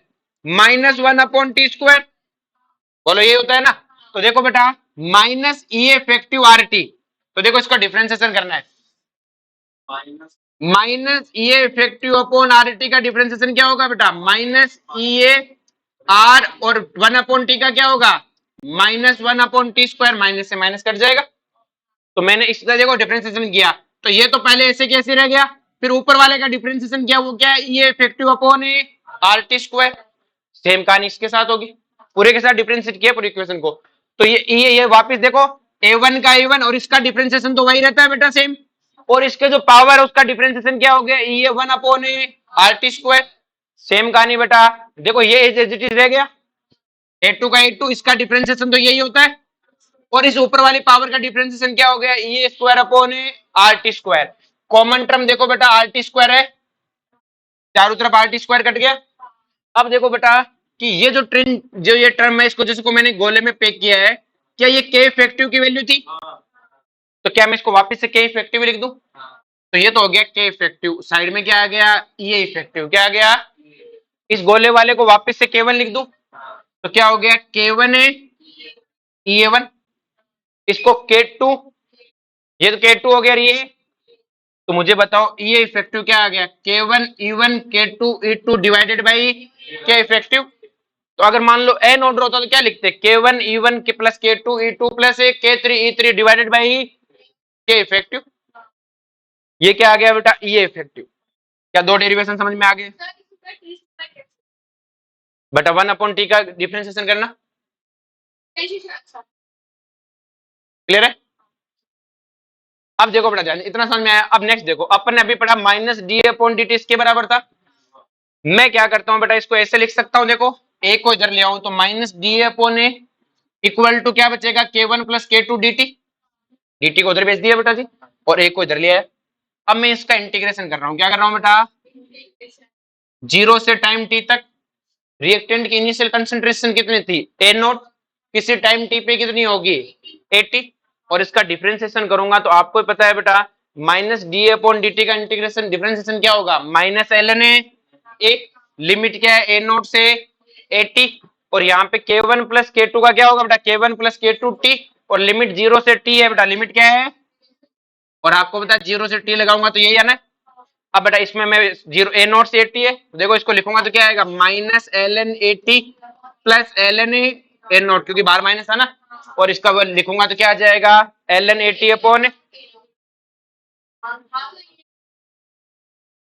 -1/t²। बोलो ये होता है ना। तो देखो बेटा माइनस ई इफेक्टिव आर टी, तो देखो इसका डिफरेंशिएशन करना है। माइनस ई इफेक्टिव अपॉन आर टी का डिफरेंशिएशन क्या होगा बेटा? माइनस ई ए आर, और 1/t का क्या होगा? -1/t²। माइनस से माइनस कट जाएगा। तो मैंने इस तरह देखो डिफरेंशिएशन किया, तो ये तो पहले ऐसे कैसे रह गया। फिर ऊपर वाले का डिफरेंशिएशन किया, वो क्या है? ई इफेक्टिव अपॉन आर टी²। सेम कहानी इसके साथ होगी। पूरे के साथ डिफरेंशिएट किया पूरी इक्वेशन को, तो ये वापस देखो a1 का a1 और इसका डिफरेंशिएशन तो वही रहता है बेटा सेम। और इसके जो पावर है उसका डिफरेंशिएशन क्या हो गया? e1/r t²। सेम कहानी बेटा। देखो ये एज इट इज रह गया। a2 का a2, इसका डिफरेंशिएशन तो यही होता है। और इस ऊपर वाली पावर का डिफरेंशिएशन क्या हो गया? e² कॉमन टर्म देखो बेटा r t² है, चारों तरफ r t² कट गया। अब देखो बेटा कि ये जो ये टर्म है, इसको जिसको मैंने गोले में पैक किया है, क्या ये के इफेक्टिव की वैल्यू थी? तो क्या मैं इसको वापस से के इफेक्टिव लिख दूं? तो ये तो हो गया के इफेक्टिव। साइड में क्या आ गया? ये इफेक्टिव। क्या आ गया? इस गोले वाले को वापस से के1 लिख दूं, तो क्या हो गया? के1 है E1, इसको के2, ये तो के2 हो गया ये। तो मुझे बताओ ये इफेक्टिव क्या आ गया? K1 E1 K two E2 divided by k effective. तो अगर मान लो एन ऑर्डर होता तो क्या लिखते? के1 E1 के प्लस के2 E2 प्लस के3 E3 divided by k effective. ये क्या आ गया बेटा? ये इफेक्टिव। क्या दो डेरिवेशन समझ में आ गए बेटा? 1/t का डिफरेंशिएशन करना क्लियर है? अब देखो बेटा जान, इतना समझ में आया। अब नेक्स्ट देखो, अपन ने अभी पढ़ा -d/dt इसके बराबर था। मैं क्या करता हूं बेटा, इसको ऐसे लिख सकता हूं। देखो a को इधर ले आऊं तो -da/a इक्वल टू क्या बचेगा? k1 plus k2 dt। dt को उधर भेज दिया बेटा जी, और a को इधर ले आया। अब मैं इसका इंटीग्रेशन कर रहा हूं। क्या कर रहा हूं बेटा? 0 से टाइम t तक रिएक्टेंट की इनिशियल कंसंट्रेशन कितनी थी? 10 नॉट। किसी टाइम टी पे कितनी होगी 80, और इसका डिफरेंशिएशन करूंगा तो आपको पता है बेटा minus D upon D T का इंटीग्रेशन डिफरेंशिएशन क्या होगा minus L N A, limit क्या है ए नोट से 80, और यहाँ पे k1 प्लस k2 का क्या होगा बेटा k1 प्लस k2 टी, और लिमिट 0 से t है बेटा, लिमिट क्या है, और आपको बता 0 से t लगाऊंगा तो यही है ना। अब बेटा इसमें मैं 0 ए नोट से 80 है तो देखो इसको लिखूंगा तो क्या आएगा minus L N 80 plus L N A naught, क्योंकि बाहर माइनस है ना, और इसका वो लिखूंगा तो क्या आ जाएगा एल एन 80 अपॉन,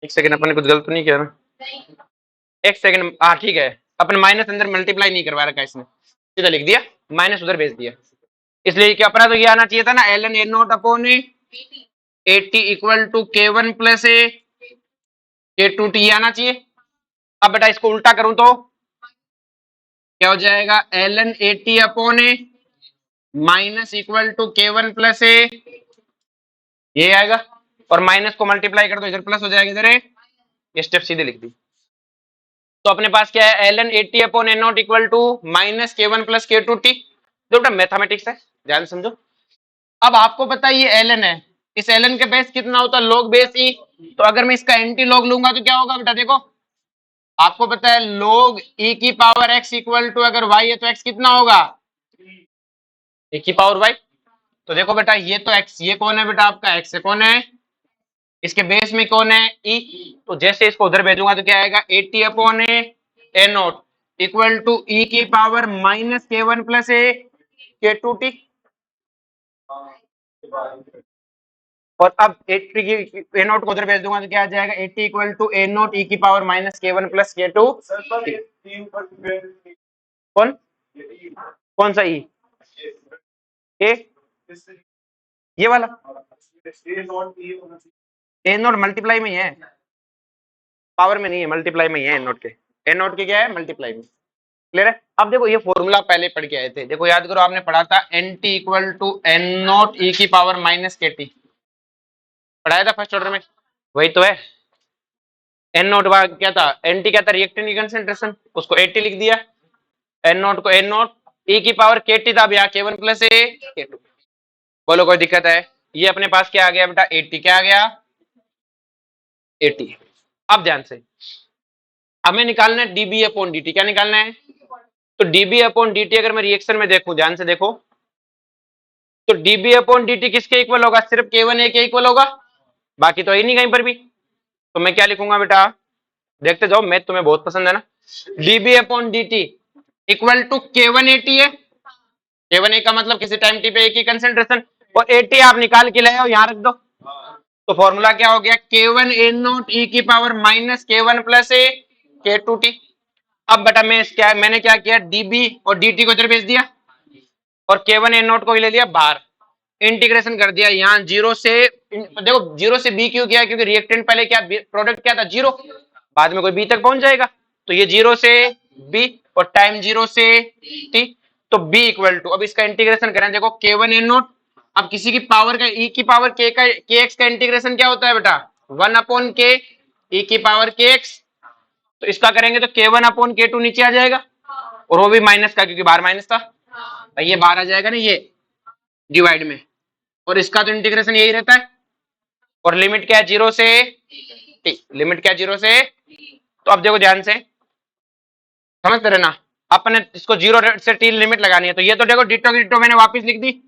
एक सेकंड अपन ने कुछ गलत तो नहीं किया ना, एक सेकंड, हाँ ठीक है, अपन माइनस अंदर मल्टीप्लाई नहीं करवा रखा इसने, सीधा लिख दिया माइनस उधर भेज दिया, इसलिए क्या अपना तो ये आना चाहिए था ना L N A naught upon 80 equal to k1 plus k2 T आना चाहिए। अब बेटा इसको उल्टा करूं तो क्या हो जाएगा L N 80 upon minus equal to k1 plus ये आएगा, और माइनस को मल्टीप्लाई कर दो इधर प्लस हो जाएगा इधर, ये स्टेप सीधे लिख दी। तो अपने पास क्या है L N 80 upon N naught equal to minus k1 plus k2 T, जो बेटा मैथमेटिक्स है ध्यान समझो। अब आपको पता है ये एल एन है, इस एल एन के बेस कितना होता है लॉग बेस ई, तो अगर मैं इसका एंटी लॉग लूंगा तो क्या होगा बेटा देखो, आपको पता है log e की पावर x इक्वल टू अगर y है तो x कितना होगा e की पावर y, तो देखो बेटा ये तो x, ये कौन है बेटा आपका x है, कौन है इसके बेस में कौन है e, तो जैसे इसको उधर भेजूंगा तो क्या आएगा 80 upon A naught equal to e की power minus k1 plus k2 T, और अब 80 की ए नोट को उधर भेज दूंगा तो क्या आ जाएगा 80 equal to A note e की power minus k1 plus k2, कौन कौन सा ई ए, ये वाला ए नोट मल्टीप्लाई में ही है, पावर में नहीं है, मल्टीप्लाई में ही है एन नोट के, एन नोट के क्या है मल्टीप्लाई में, क्लियर है। अब देखो ये फॉर्मूला पहले पढ़ के आए थे, देखो याद करो आपने पढ़ा था n t equal to n naught e की पावर माइनस के टी, पढ़ाया था फर्स्ट ऑर्डर में, वही तो है। एन नोट क्या था एन टी क्या था रिएक्टेंट की कंसंट्रेशन, उसको 80 लिख दिया, एन नोट को एन नोट ई की पावर के टी था, अब यहाँ k1 प्लस k2, बोलो कोई दिक्कत है, ये अपने पास क्या आ गया बेटा 80, क्या आ गया 80। अब ध्यान से हमें निकालना है डीबी अपॉन डी टी, क्या निकालना है, तो डीबी अपॉन डी टी अगर मैं रिएक्शन में देखूं ध्यान से देखो, तो डीबी अपॉन डी टी किसके इक्वल होगा, सिर्फ k1 ए के इक्वल होगा, बाकी तो है ही नहीं कहीं पर भी, तो मैं क्या लिखूंगा बेटा देखते जाओ, मैथ तुम्हें बहुत पसंद है ना, DB upon D T equal to k1 A T है, k1 ए का मतलब किसी टाइम टी पे एक ही कंसेंट्रेशन, और 80 आप निकाल के लाए हो यहाँ रख दो, तो फॉर्मूला क्या हो गया k1 ए नोट ई की power minus k1 plus k2 T. अब बेटा मैंने क्या किया db और dt को इधर भेज दिया, और k1 ए नोट को ले लिया बाहर, इंटीग्रेशन कर दिया यहाँ जीरो से, देखो जीरो से b क्यों किया, क्योंकि रिएक्टेंट पहले क्या प्रोडक्ट क्या था जीरो, बाद में कोई b तक पहुंच जाएगा, तो ये जीरो से b और टाइम जीरो से t, तो b इक्वल टू, अब इसका इंटीग्रेशन करें देखो k1 ए नोट, अब किसी की पावर का e की पावर k का kx का इंटीग्रेशन क्या होता है बेटा 1 अपॉन k e की पावर kx, तो इसका करेंगे तो k1 अपॉन k2 नीचे आ जाएगा, और वो भी माइनस का क्योंकि बाहर माइनस था, ये बाहर आ जाएगा ना ये डिवाइड में, और इसका तो इंटीग्रेशन यही रहता है, और लिमिट क्या है जीरो से t, लिमिट क्या है जीरो से, तो अब देखो ध्यान से समझते रहना, अपने इसको जीरो से t लिमिट लगानी है, तो ये तो देखो डिटो की डिटो मैंने वापस लिख दी,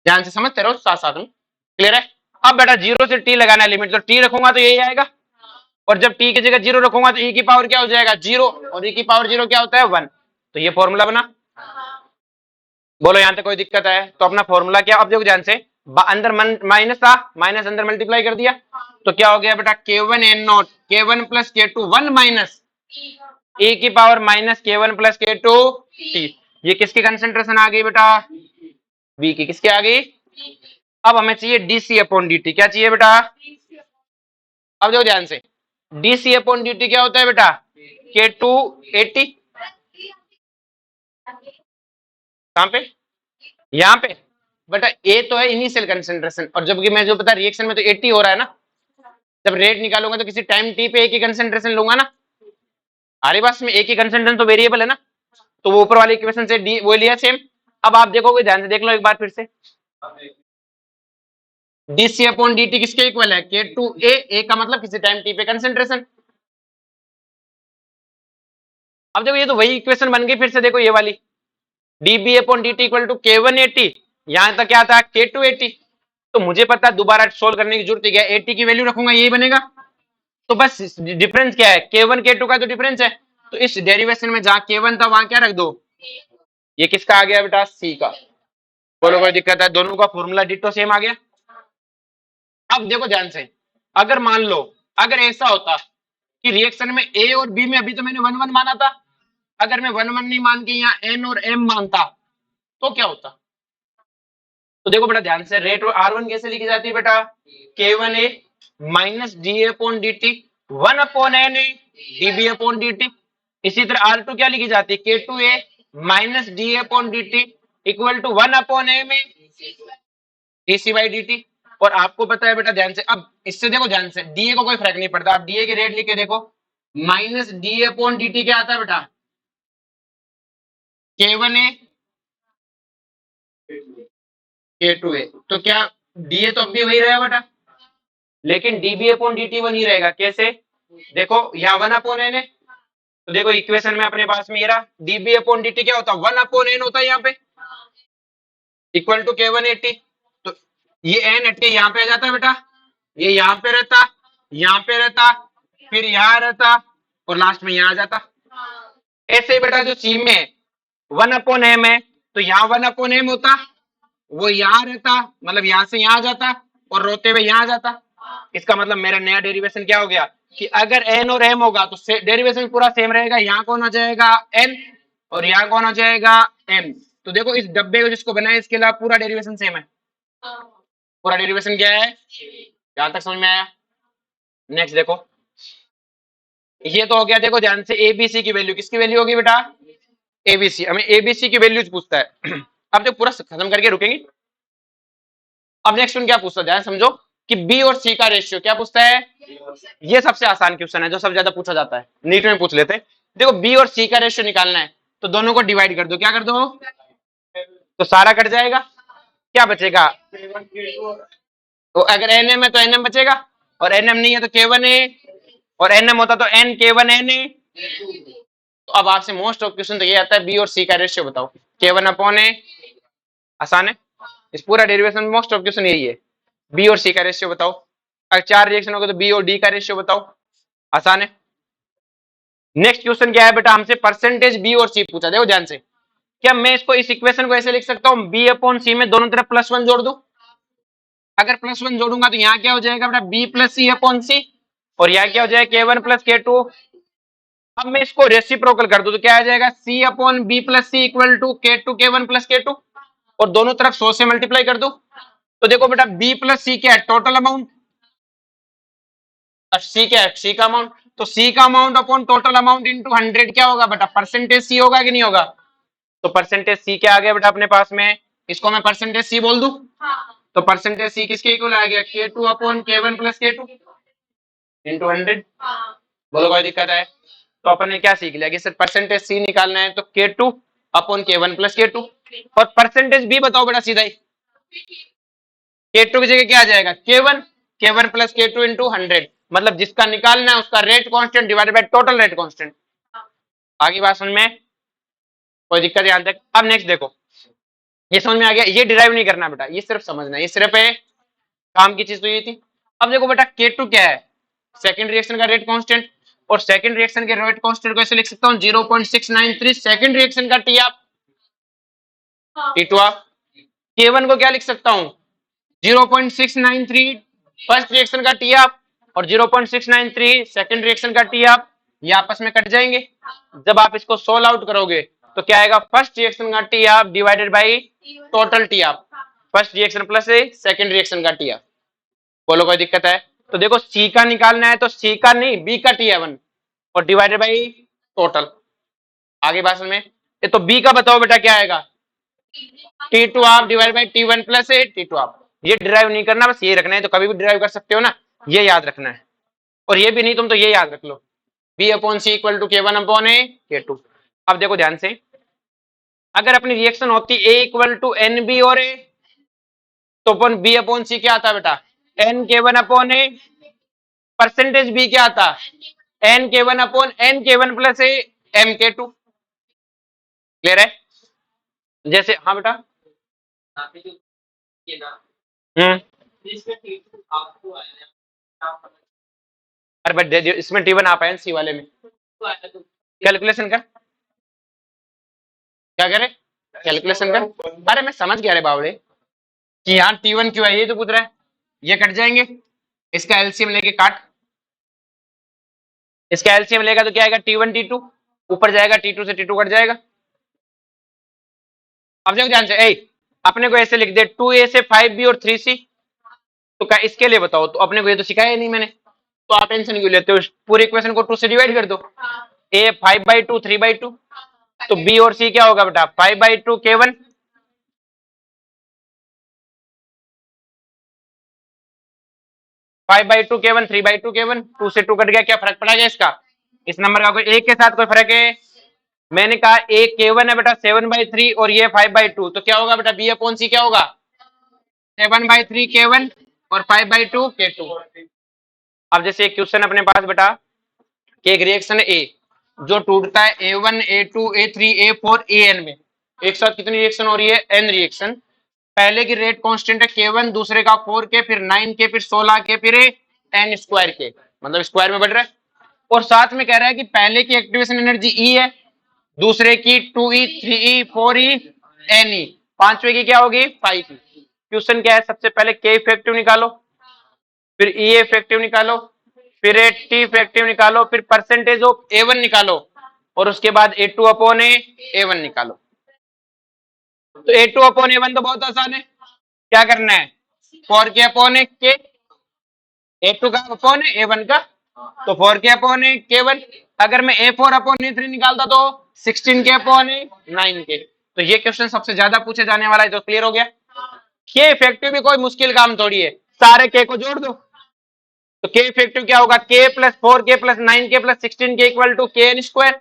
ध्यान से समझते रहो साथ साथ में, क्लियर है। अब बेटा जीरो से t लगाना है लिमिट, तो t रखूंगा तो यही आएगा, और जब t की जगह जीरो रखूंगा तो e की पावर क्या हो जाएगा जीरो, और e की पावर जीरो क्या होता है 1, तो ये फॉर्मूला बना, बोलो यहां तक कोई दिक्कत है, तो अपना फॉर्मूला क्या, अब देखो ध्यान से अंदर माइनस था, माइनस अंदर मल्टीप्लाई कर दिया, तो क्या हो गया बेटा k1 N naught k1 plus k2 1 minus e की power minus k1 plus k2 t, ये किसकी कंसेंट्रेशन आ गई बेटा v की, किसकी आ गई, अब हमें चाहिए dc अपॉन dt, क्या चाहिए बेटा, अब देखो ध्यान से dc अपॉन dt क्या होता है बेटा k2 80, कहां पे यहाँ पे बेटा a तो है इनिशियल कंसेंट्रेशन, और जबकि मैं जो पता रिएक्शन में तो 80 हो रहा है ना, जब रेट निकालूंगा तो किसी टाइम t पे एक ही कंसेंट्रेशन लूंगा ना, हमारे पास में एक ही कंसेंट्रेशन तो वेरिएबल है ना, तो वो ऊपर वाले इक्वेशन से डी वो लिया सेम। अब आप देखोगे, ध्यान से देख लो एक बार फिर से, डीसी अपॉन डी टी किसके इक्वल है, के टू ए का मतलब किसी टाइम टी पे कंसेंट्रेशन। अब देखो ये तो वही इक्वेशन बन गई फिर से, देखो ये वाली DB upon D T equal to के वन ए टी, यहां तक क्या था के टू ए टी। तो मुझे पता है दोबारा सोल्व करने की जरूरत है, ए टी की वैल्यू रखूंगा यही बनेगा। तो बस डिफरेंस क्या है, के वन के टू का तो डिफरेंस है। तो इस डेरिवेशन में जहां के वन था वहां क्या रख दो, ये किसका आ गया बेटा, सी का। बोलो कोई दिक्कत है, दोनों का फॉर्मूला डिटो सेम आ गया। अब देखो ध्यान से, अगर मान लो अगर ऐसा होता कि रिएक्शन में ए और बी में, अभी तो मैंने वन वन माना था, अगर मैं वन वन नहीं मान के यहाँ एन और एम मानता तो क्या होता। तो देखो बेटा ध्यान से, रेट आर वन कैसे लिखी जाती है बेटा, K one A minus D A upon D T, one upon N A D B upon D T. इसी तरह आर टू क्या लिखी जाती है, K two A minus D A upon D T equal to one upon M A D C by D T. और आपको पता है बेटा ध्यान से, अब इससे देखो ध्यान से, डीए को कोई फर्क नहीं पड़ता, आप डीए की रेट लिख के देखो, minus D upon D t क्या आता है बेटा, के वन ए के टू ए। तो क्या डीए तो अब भी वही रहेगा बेटा, लेकिन डीबी अपॉन डी टी वही रहेगा। कैसे, देखो यहाँ वन अपॉन एन है, तो देखो इक्वेशन में अपने पास में ये रहा, डीबी अपॉन डी टी क्या होता है, वन अपॉन एन होता है यहाँ पे, इक्वल टू के वन एटी। तो ये एन एटी यहाँ पे आ जाता है बेटा, ये यहाँ पे रहता, यहाँ पे रहता, फिर यहाँ रहता, और लास्ट में यहाँ आ जाता। ऐसे ही बेटा जो सी में वन अपॉन एम है, तो यहाँ वन अपॉन एम होता, वो यहाँ रहता, मतलब यहाँ से यहाँ आ जाता, और रोते हुए यहाँ आ जाता। इसका मतलब मेरा नया डेरिवेशन क्या हो गया कि अगर एन और एम होगा तो डेरिवेशन पूरा सेम रहेगा, यहाँ कौन आ जाएगा एन और यहाँ कौन आ जाएगा एम। तो देखो इस डब्बे को जिसको बनाया इसके अलावा पूरा डेरिवेशन सेम है, पूरा डेरिवेशन क्या है, यहां तक समझ में आया। नेक्स्ट देखो, ये तो हो गया, देखो ध्यान से एबीसी की वैल्यू, किसकी वैल्यू होगी बेटा, एबीसी, हमें एबीसी की वैल्यूज पूछता है। अब जो पूरा खत्म करके रुकेंगे। अब नेक्स्ट क्या पूछता है, ध्यान समझो कि बी और सी का रेशियो क्या पूछता है, ये सबसे आसान क्वेश्चन है जो सबसे ज्यादा पूछा जाता है, नीट में पूछ लेते हैं। देखो बी और सी का रेशियो निकालना है, तो दोनों को डिवाइड कर दो, क्या कर दो, तो सारा कट जाएगा, क्या बचेगा, तो अगर एन एम है तो एन एम बचेगा, और एन एम नहीं है तो के वन ए, और एन एम होता तो एन के वन एन ए। तो अब आपसे मोस्ट ऑफ क्वेश्चन तो ये आता है बी और सी का रेशियो बताओ, के वन अपॉन ए, आसान है, इस पूरा डेरिवेशन में मोस्ट ऑफ क्वेश्चन यही है, बी और सी का रेशियो बताओ। अगर चार रिएक्शन होगा तो बी और डी का रेशियो बताओ, आसान है। नेक्स्ट क्वेश्चन क्या है बेटा, हमसे परसेंटेज बी और सी पूछा, देखो ध्यान से, क्या मैं इसको इस इक्वेशन को ऐसे लिख सकता हूँ, बी अपॉन सी में दोनों तरफ प्लस वन जोड़ दूं, अगर प्लस वन जोड़ूंगा तो यहाँ क्या हो जाएगा बेटा, बी प्लस सी अपॉन सी, और यहाँ क्या हो जाएगा के वन प्लस के टू। अब मैं इसको रेसिप्रोकल कर दूं तो क्या आ जाएगा, c upon b plus c equal to के वन प्लस के टू, और दोनों तरफ 100 से मल्टीप्लाई कर दो। तो देखो बेटा बी प्लस सी क्या है, टोटल अमाउंट, और सी क्या है, सी का अमाउंट, तो सी का amount upon total amount into 100 क्या होगा बेटा, परसेंटेज सी होगा कि नहीं होगा। तो परसेंटेज सी क्या आ गया बेटा अपने पास में, इसको मैं परसेंटेज सी बोल दूं, तो परसेंटेज सी किसके इक्वल आ गया, के टू अपॉन के one plus k two into 100। बोलो कोई दिक्कत है। तो अपन ने क्या सीख लिया कि सिर्फ परसेंटेज सी निकालना है, तो के टू अपॉन के वन प्लस के टू, और परसेंटेज बी बताओ बेटा सीधा ही, के टू की जगह क्या आ जाएगा, के one plus k two into 100, मतलब जिसका निकालना है उसका rate constant divided by total rate constant. आगे बात समझ में, कोई दिक्कत यहां तक। अब नेक्स्ट देखो, ये समझ में आ गया, ये डिराइव नहीं करना बेटा, ये सिर्फ समझना, ये सिर्फ है काम की चीज तो ये थी। अब देखो बेटा के टू क्या है, सेकंड रिएक्शन का रेट कांस्टेंट, और सेकंड रिएक्शन के रेट कांस्टेंट को ऐसे लिख सकता हूं 0.693 सेकंड रिएक्शन का टी आप, टी टू आप। के1 को क्या लिख सकता हूं, 0.693 फर्स्ट रिएक्शन का टी आप, और 0.693 सेकंड रिएक्शन का टी आप, ये आपस में कट जाएंगे। जब आप इसको सोल्व आउट करोगे तो क्या आएगा, फर्स्ट रिएक्शन का टी आप डिवाइडेड बाई टोटल टी आप, first reaction plus second reaction का टी आप। बोलो कोई दिक्कत है। तो देखो सी का निकालना है तो सी का नहीं बी का टी है 1, और डिवाइडेड बाई टोटल। आगे बात में, ये तो बी का बताओ बेटा क्या आएगा, टी टू आप divide by T one plus T two आप। ये डिराइव नहीं करना, बस ये रखना है, तो कभी भी डिराइव कर सकते हो ना, ये याद रखना है। और ये भी नहीं तुम तो ये याद रख लो, b upon c equal to के one upon a k two. अब देखो ध्यान से, अगर अपनी रिएक्शन होती ए इक्वल टू एन बी और ए, तो अपन बी अपॉन सी क्या आता बेटा, एन के वन अपॉन ए, परसेंटेज बी क्या आता, एन के वन अपॉन एन के वन प्लस ए एम के टू। क्लियर है? जैसे हाँ बेटा, हम्म, अरे बट इसमें टी वन आप है सी वाले में, कैलकुलेशन कर, क्या करे कैलकुलेशन कर। अरे मैं समझ गया रे बावड़े कि यहाँ टी वन क्यों है, ये तो पूछ रहा है। ये कट जाएंगे, इसका एलसीएम लेके काट, इसका एलसीएम लेगा तो क्या आएगा, टी वन टी टू, ऊपर जाएगा टी टू से टी टू कट जाएगा। अब देखो ध्यान से, अपने को ऐसे लिख दे 2a से 5b और 3c, तो क्या इसके लिए बताओ, तो अपने को ये तो सिखाया नहीं मैंने, तो आप टेंशन क्यों लेते हो, पूरे इक्वेशन को 2 से डिवाइड कर दो, a 5/2 3/2, तो b और c क्या होगा बेटा 5/2 k1, 5/2 k1 3/2 k1, 2 से 2 कट गया, क्या फर्क पड़ा गया इसका, इस नंबर का कोई एक के साथ कोई फर्क है, मैंने कहा a k1 है बेटा 7/3 और ये 5/2, तो क्या होगा बेटा b अपॉन c क्या होगा 7/3 k1 और 5/2 k2। अब जैसे एक क्वेश्चन अपने पास बेटा कि एक रिएक्शन ए जो टूटता है A1 A2 A3 A4 AN में, एक साथ कितनी रिएक्शन हो रही है, n रिएक्शन, पहले की रेट कांस्टेंट है K1, दूसरे का 4K, फिर 9K, फिर 16K, फिर n स्क्वायर के, मतलब स्क्वायर में बढ़ रहा है, और साथ में कह रहा है कि पहले की एक्टिवेशन एनर्जी E है, दूसरे की 2E 3E 4E Ne, पांचवे की क्या होगी 5E। क्वेश्चन क्या है, सबसे पहले K इफेक्टिव निकालो, फिर E इफेक्टिव निकालो, फिर टी इफेक्टिव निकालो, फिर परसेंटेज ऑफ A1 निकालो, और उसके बाद A2 अपॉन A1 निकालो। तो A2 अपॉन A1 तो बहुत आसान है, क्या करना है 4K अपॉन K, A2 का अपॉन A1 का, तो 4K अपॉन K1, अगर मैं A4 अपॉन A3 निकालता तो 16K अपॉन 9K। तो ये क्वेश्चन सबसे ज्यादा पूछे जाने वाला है, तो क्लियर हो गया। K इफेक्टिव भी कोई मुश्किल काम थोड़ी है, सारे K को जोड़ दो, तो K इफेक्टिव क्या होगा, K plus 4K plus 9K plus 16K equal to KN square,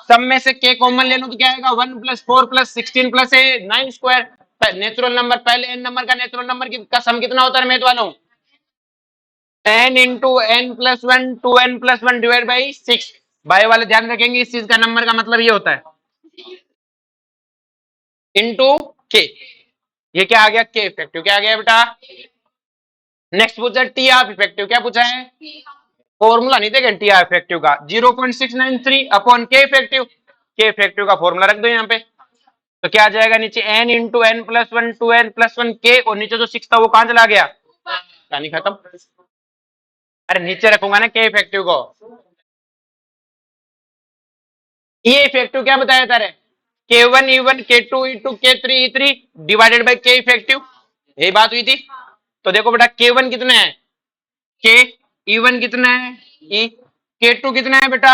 सब में से K कॉमन ले लो तो क्या आएगा 1 plus 4 plus 16 plus 9 square, natural number पहले n नंबर का नेचुरल नंबर का सम कितना होता है मैथ वालों, n into n plus 1 2n plus 1 divide by 6। बाय वाले ध्यान रखेंगे, इस चीज का नंबर का मतलब ये होता है इंटू K, ये क्या आ गया K इफेक्टिव, क्या आ गया बेटा। नेक्स्ट पूछा टी ऑफ इफेक्टिव, क्या पूछा है, फॉर्मूला नहीं देगा टी इफेक्टिव का 0.693 अपॉन के इफेक्टिव, के इफेक्टिव का फॉर्मूला रख दो यहाँ पे, तो क्या आ जाएगा नीचे n into n plus 1 2n plus 1 के, और नीचे जो 6 था वो कहां चला गया, कहानी खत्म। अरे नीचे रखूंगा ना के इफेक्टिव को, ये इफेक्टिव क्या बताया था रे, K1 E1 K2 E2 K3 E3 divided by के इफेक्टिव, यही बात हुई थी। तो देखो बेटा K1 कितना है K, E1 कितना है E, K2 कितना है बेटा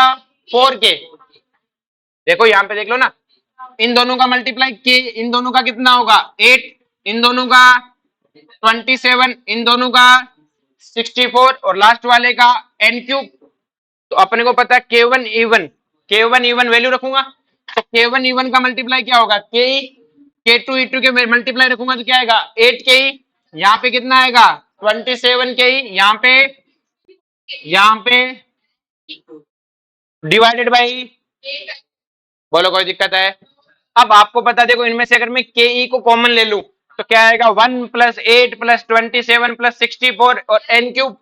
4K, देखो यहाँ पे देख लो ना, इन दोनों का मल्टीप्लाई के, इन दोनों का कितना होगा 8, इन दोनों का 27, इन दोनों का 64 और लास्ट वाले का n क्यूब। तो अपने को पता है K1 E1, K1 E1 value रखूंगा, तो K1 E1 का मल्टीप्लाई क्या होगा के, K2 E2 के मल्टीप्लाई रखूंगा तो क्या आएगा 8K, यहाँ पे कितना आएगा 27K, यहाँ पे डिवाइडेड बाई, बोलो कोई दिक्कत है। अब आपको पता देखो इनमें से अगर मैं के ई को कॉमन ले लूं तो क्या आएगा 1 प्लस 8 प्लस 27 प्लस 64 और n क्यूब,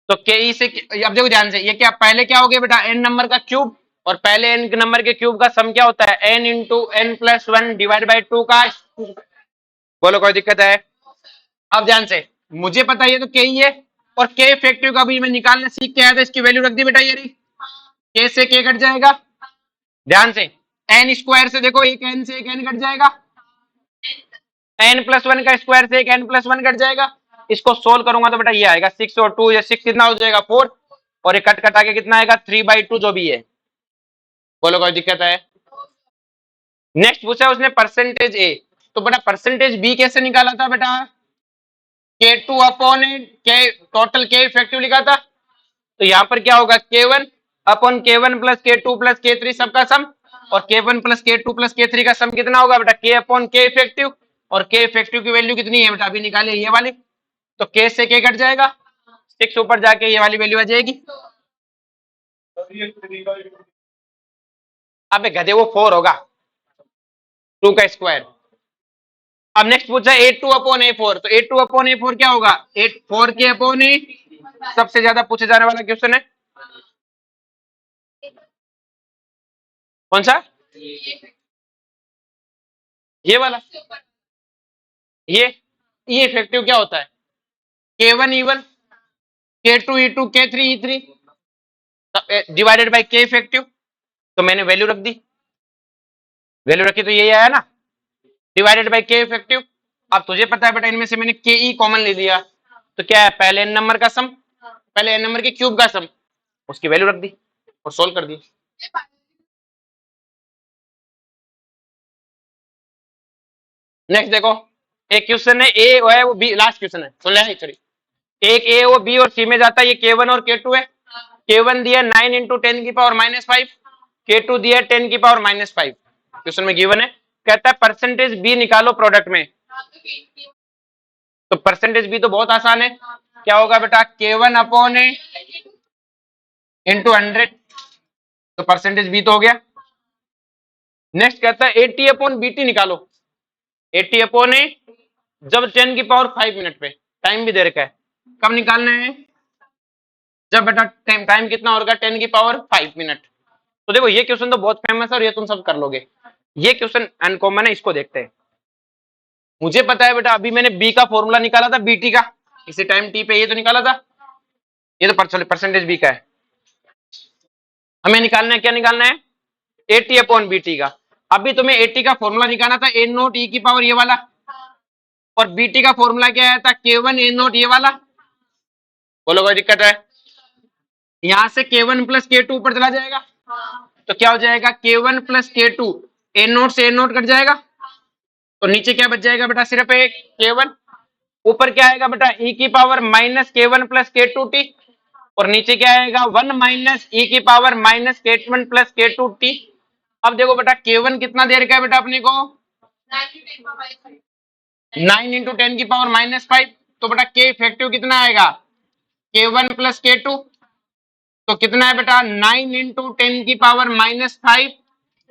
तो के ई से अब देखो ध्यान से, ये क्या पहले क्या हो गया बेटा n नंबर का क्यूब, और पहले n नंबर के क्यूब का सम क्या होता है n into n plus 1 divide by 2 का, बोलो कोई दिक्कत है। अब ध्यान से, मुझे पता है ये तो के ई है, और के इफेक्टिव का भी मैं निकालने सीख के आया था, इसकी वैल्यू रख दी बेटा, ये रही, के से के कट जाएगा, ध्यान से एन स्क्वायर से देखो एक एन से एक एन कट जाएगा, एन प्लस 1 का स्क्वायर से एक एन प्लस 1 कट जाएगा, इसको सोल्व करूंगा तो बेटा ये आएगा 6 और 2 या 6 कितना हो जाएगा 4, और ये कट कटा के कितना आएगा 3/2 जो भी है, बोलो कोई दिक्कत है। नेक्स्ट पूछा उसने परसेंटेज ए, तो बेटा परसेंटेज बी कैसे निकाला था बेटा, K2 अपॉन के, टोटल के इफेक्टिव लिखा था, तो यहाँ पर क्या होगा K1 upon K1 plus K2 plus K3 सबका सम, और K1 plus K2 plus K3 का सम कितना होगा बेटा K अपॉन K इफेक्टिव, और K इफेक्टिव की वैल्यू कितनी है बेटा अभी निकाले ये वाली, तो K से K कट जाएगा, 6 ऊपर जाके ये वाली वैल्यू आ जाएगी। अबे गधे वो 4 होगा, 2 का स्क्वायर। अब नेक्स्ट पूछा A2 अपॉन A4, तो A2 अपॉन A4 क्या होगा 4 के अपॉन A, सबसे ज्यादा पूछे जाने वाला क्वेश्चन है कौन सा, ये वाला। ये इफेक्टिव क्या होता है K1 E1 K2 E2 K3 E3 divided by K effective, तो मैंने वैल्यू रख दी, वैल्यू रखी तो यही आया ना, डिवाइडेड बाय K इफेक्टिव। अब तुझे पता है बेटा इनमें से मैंने के ई कॉमन ले लिया, तो क्या है पहले n नंबर का सम, पहले n नंबर के क्यूब का सम, उसकी वैल्यू रख दी और सोल्व कर दी। नेक्स्ट देखो एक क्वेश्चन है ए है वो बी, लास्ट क्वेश्चन है सुन ले सॉरी, एक ए वो बी और सी में जाता है, ये K1 और K2 है। K1 दिया 9 इंटू 10 की पावर -5, K2 दिया 10 की पावर -5, क्वेश्चन में गिवन है, कहता है परसेंटेज बी निकालो प्रोडक्ट में, तो परसेंटेज बी तो बहुत आसान है, क्या होगा बेटा K1 अपॉन ए इंटू 100, तो परसेंटेज बी तो हो गया। नेक्स्ट कहता है 80 अपॉन बीटी निकालो, 80 अपॉन ए जब 10 की पावर 5 मिनट पे, टाइम भी दे रखा है, कब निकालना है जब बेटा टाइम कितना होगा 10 की पावर 5 मिनट। तो देखो ये क्वेश्चन तो बहुत फेमस है और ये तुम सब कर लोगे, ये क्वेश्चन अनकॉमन है, इसको देखते हैं। मुझे पता है बेटा अभी मैंने बी का फॉर्मूला निकाला था बीटी का, इसी टाइम टी पे ये तो निकाला था, ये तो परसेंटेज बी का है, हमें निकालना है क्या निकालना है 80 अपॉन बीटी का। अभी तुम्हें 80 का फॉर्मूला निकालना था ए नोट ई की पावर ये वाला, और बीटी का फॉर्मूला क्या आया था K1 ए नोट ये वाला, बोलो कोई दिक्कत है, यहां से K1 प्लस K2 ऊपर चला जाएगा, तो क्या हो जाएगा K1 प्लस K2, ए नोट से ए नोट कट जाएगा, तो नीचे क्या बच जाएगा बेटा सिर्फ एक K1, ऊपर क्या आएगा बेटा e की power minus K1 plus K2t, और नीचे क्या आएगा 1 माइनस e की power minus K1 plus K2t। अब देखो बेटा K1 कितना दे रखा है बेटा अपने को 9 इंटू 10 की पावर -5, तो बेटा K इफेक्टिव कितना आएगा K1 प्लस K2, तो कितना है बेटा 9 इंटू 10 की पावर -5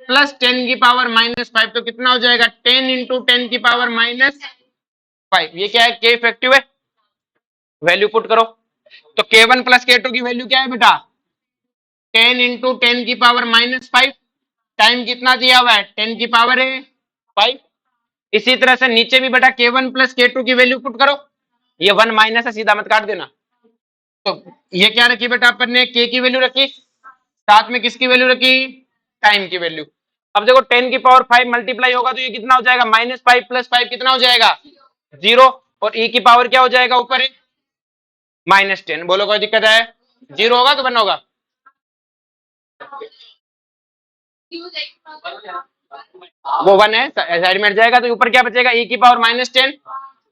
प्लस 10 की पावर -5, तो कितना हो जाएगा 10 इंटू 10 की पावर -5, ये क्या है K इफेक्टिव है, वैल्यू पुट करो, तो K1 प्लस K2 की वैल्यू क्या है बेटा 10 इंटू 10 की पावर -5, टाइम कितना दिया हुआ है 10 की पावर है 5। इसी तरह से नीचे भी बेटा K1 प्लस K2 की वैल्यू पुट करो, ये 1 माइनस है सीधा मत काट देना, तो ये क्या रखी बेटा अपन ने K की वैल्यू रखी, साथ में किसकी वैल्यू रखी टाइम की वैल्यू। अब देखो 10 की पावर 5 मल्टीप्लाई होगा तो ये कितना हो जाएगा -5 प्लस 5 कितना हो जाएगा 0, और e की पावर क्या हो जाएगा ऊपर है -10, बोलो कोई दिक्कत है 0 होगा तो बन होगा, वो 1 है साइड में हट जाएगा, तो ऊपर क्या बचेगा e की पावर -10,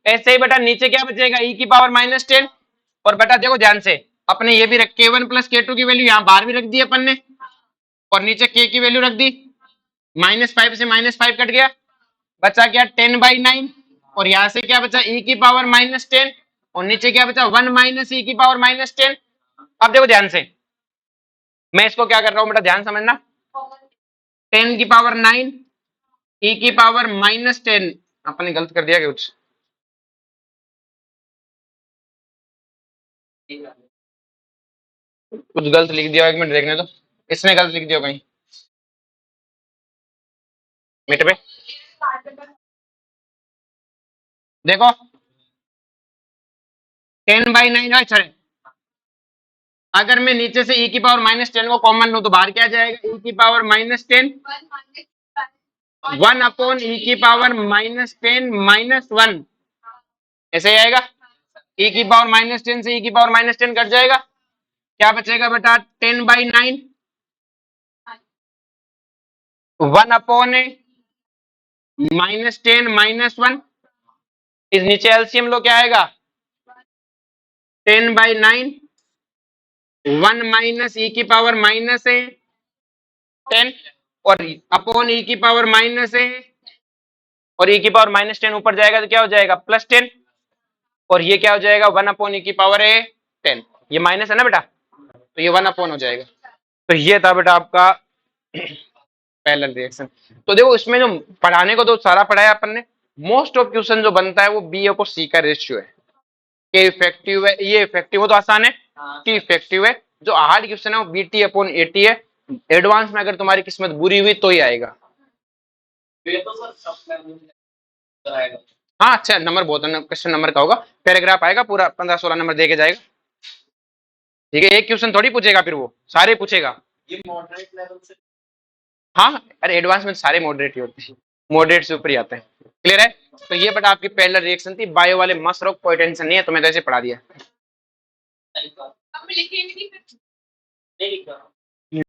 ऐसे ही बेटा नीचे क्या बचेगा e की पावर -10, और बेटा देखो ध्यान से अपने ये भी रख K1 प्लस K2 की वैल्यू यहाँ बाहर भी रख दी अपन ने, और नीचे K की वैल्यू रख दी, -5 से -5 कट गया, बचा क्या 10/9, और यहाँ से क्या बचा e की पावर -10, और नीचे क्या बचा 1 माइनस e की पावर -10। अब देखो ध्यान से मैं इसको क्या कर रहा हूँ बेटा ध्यान समझना, 10 की पावर 9 e की पावर -10, अपने गलत कर दिया कुछ, कुछ गलत लिख दिया, एक मिनट देखने दो, इसने गलत लिख दिया कहीं मिट पे, देखो 10/9 है, अच्छा अगर मैं नीचे से e की पावर -10 को कॉमन लूं तो बाहर क्या जाएगा e की पावर -10, 1 अपॉन e की पावर -10 -1, ऐसे ही आएगा, e की पावर -10 से e की पावर -10 कट जाएगा, क्या बचेगा बेटा 10/9, 1 अपॉन -10 -1, इस नीचे एलसीएम लो क्या आएगा 10/9, 1 माइनस e की पावर -10, और अपॉन ई की पावर माइनस ए, और ई की पावर -10 ऊपर जाएगा तो क्या हो जाएगा +10, और ये क्या हो जाएगा 1 अपॉन ई की पावर ए 10, ये माइनस है ना बेटा, तो ये 1 अपॉन हो जाएगा। तो ये था बेटा आपका पैरेलल रिएक्शन। तो देखो इसमें जो पढ़ाने को तो सारा पढ़ाया अपन ने, मोस्ट ऑफ क्वेश्चन जो बनता है वो बी को सी का रेशियो है। के इफेक्टिव है, ये इफेक्टिव हो तो आसान है, टी इफेक्टिव है, जो हार्ड क्वेश्चन है वो बीटी अपॉन एटी है। एडवांस में अगर तुम्हारी किस्मत बुरी हुई तो ही आएगा। हाँ अच्छा नंबर बहुत क्वेश्चन नंबर का होगा, पैराग्राफ आएगा पूरा 15-16 नंबर दे के जाएगा। ठीक है, एक क्वेश्चन थोड़ी पूछेगा, फिर वो सारे पूछेगा। ये मॉडरेट लेवल से, हाँ अरे एडवांस में सारे मॉडरेट ही होते हैं, मॉडरेट से ऊपर ही आते हैं। क्लियर है? तो ये बेटा आपकी पैरेलल रिएक्शन थी। बायो वाले मस्त रहो, कोई टेंशन नहीं है, तुम्हें तो ऐसे पढ़ा दिया।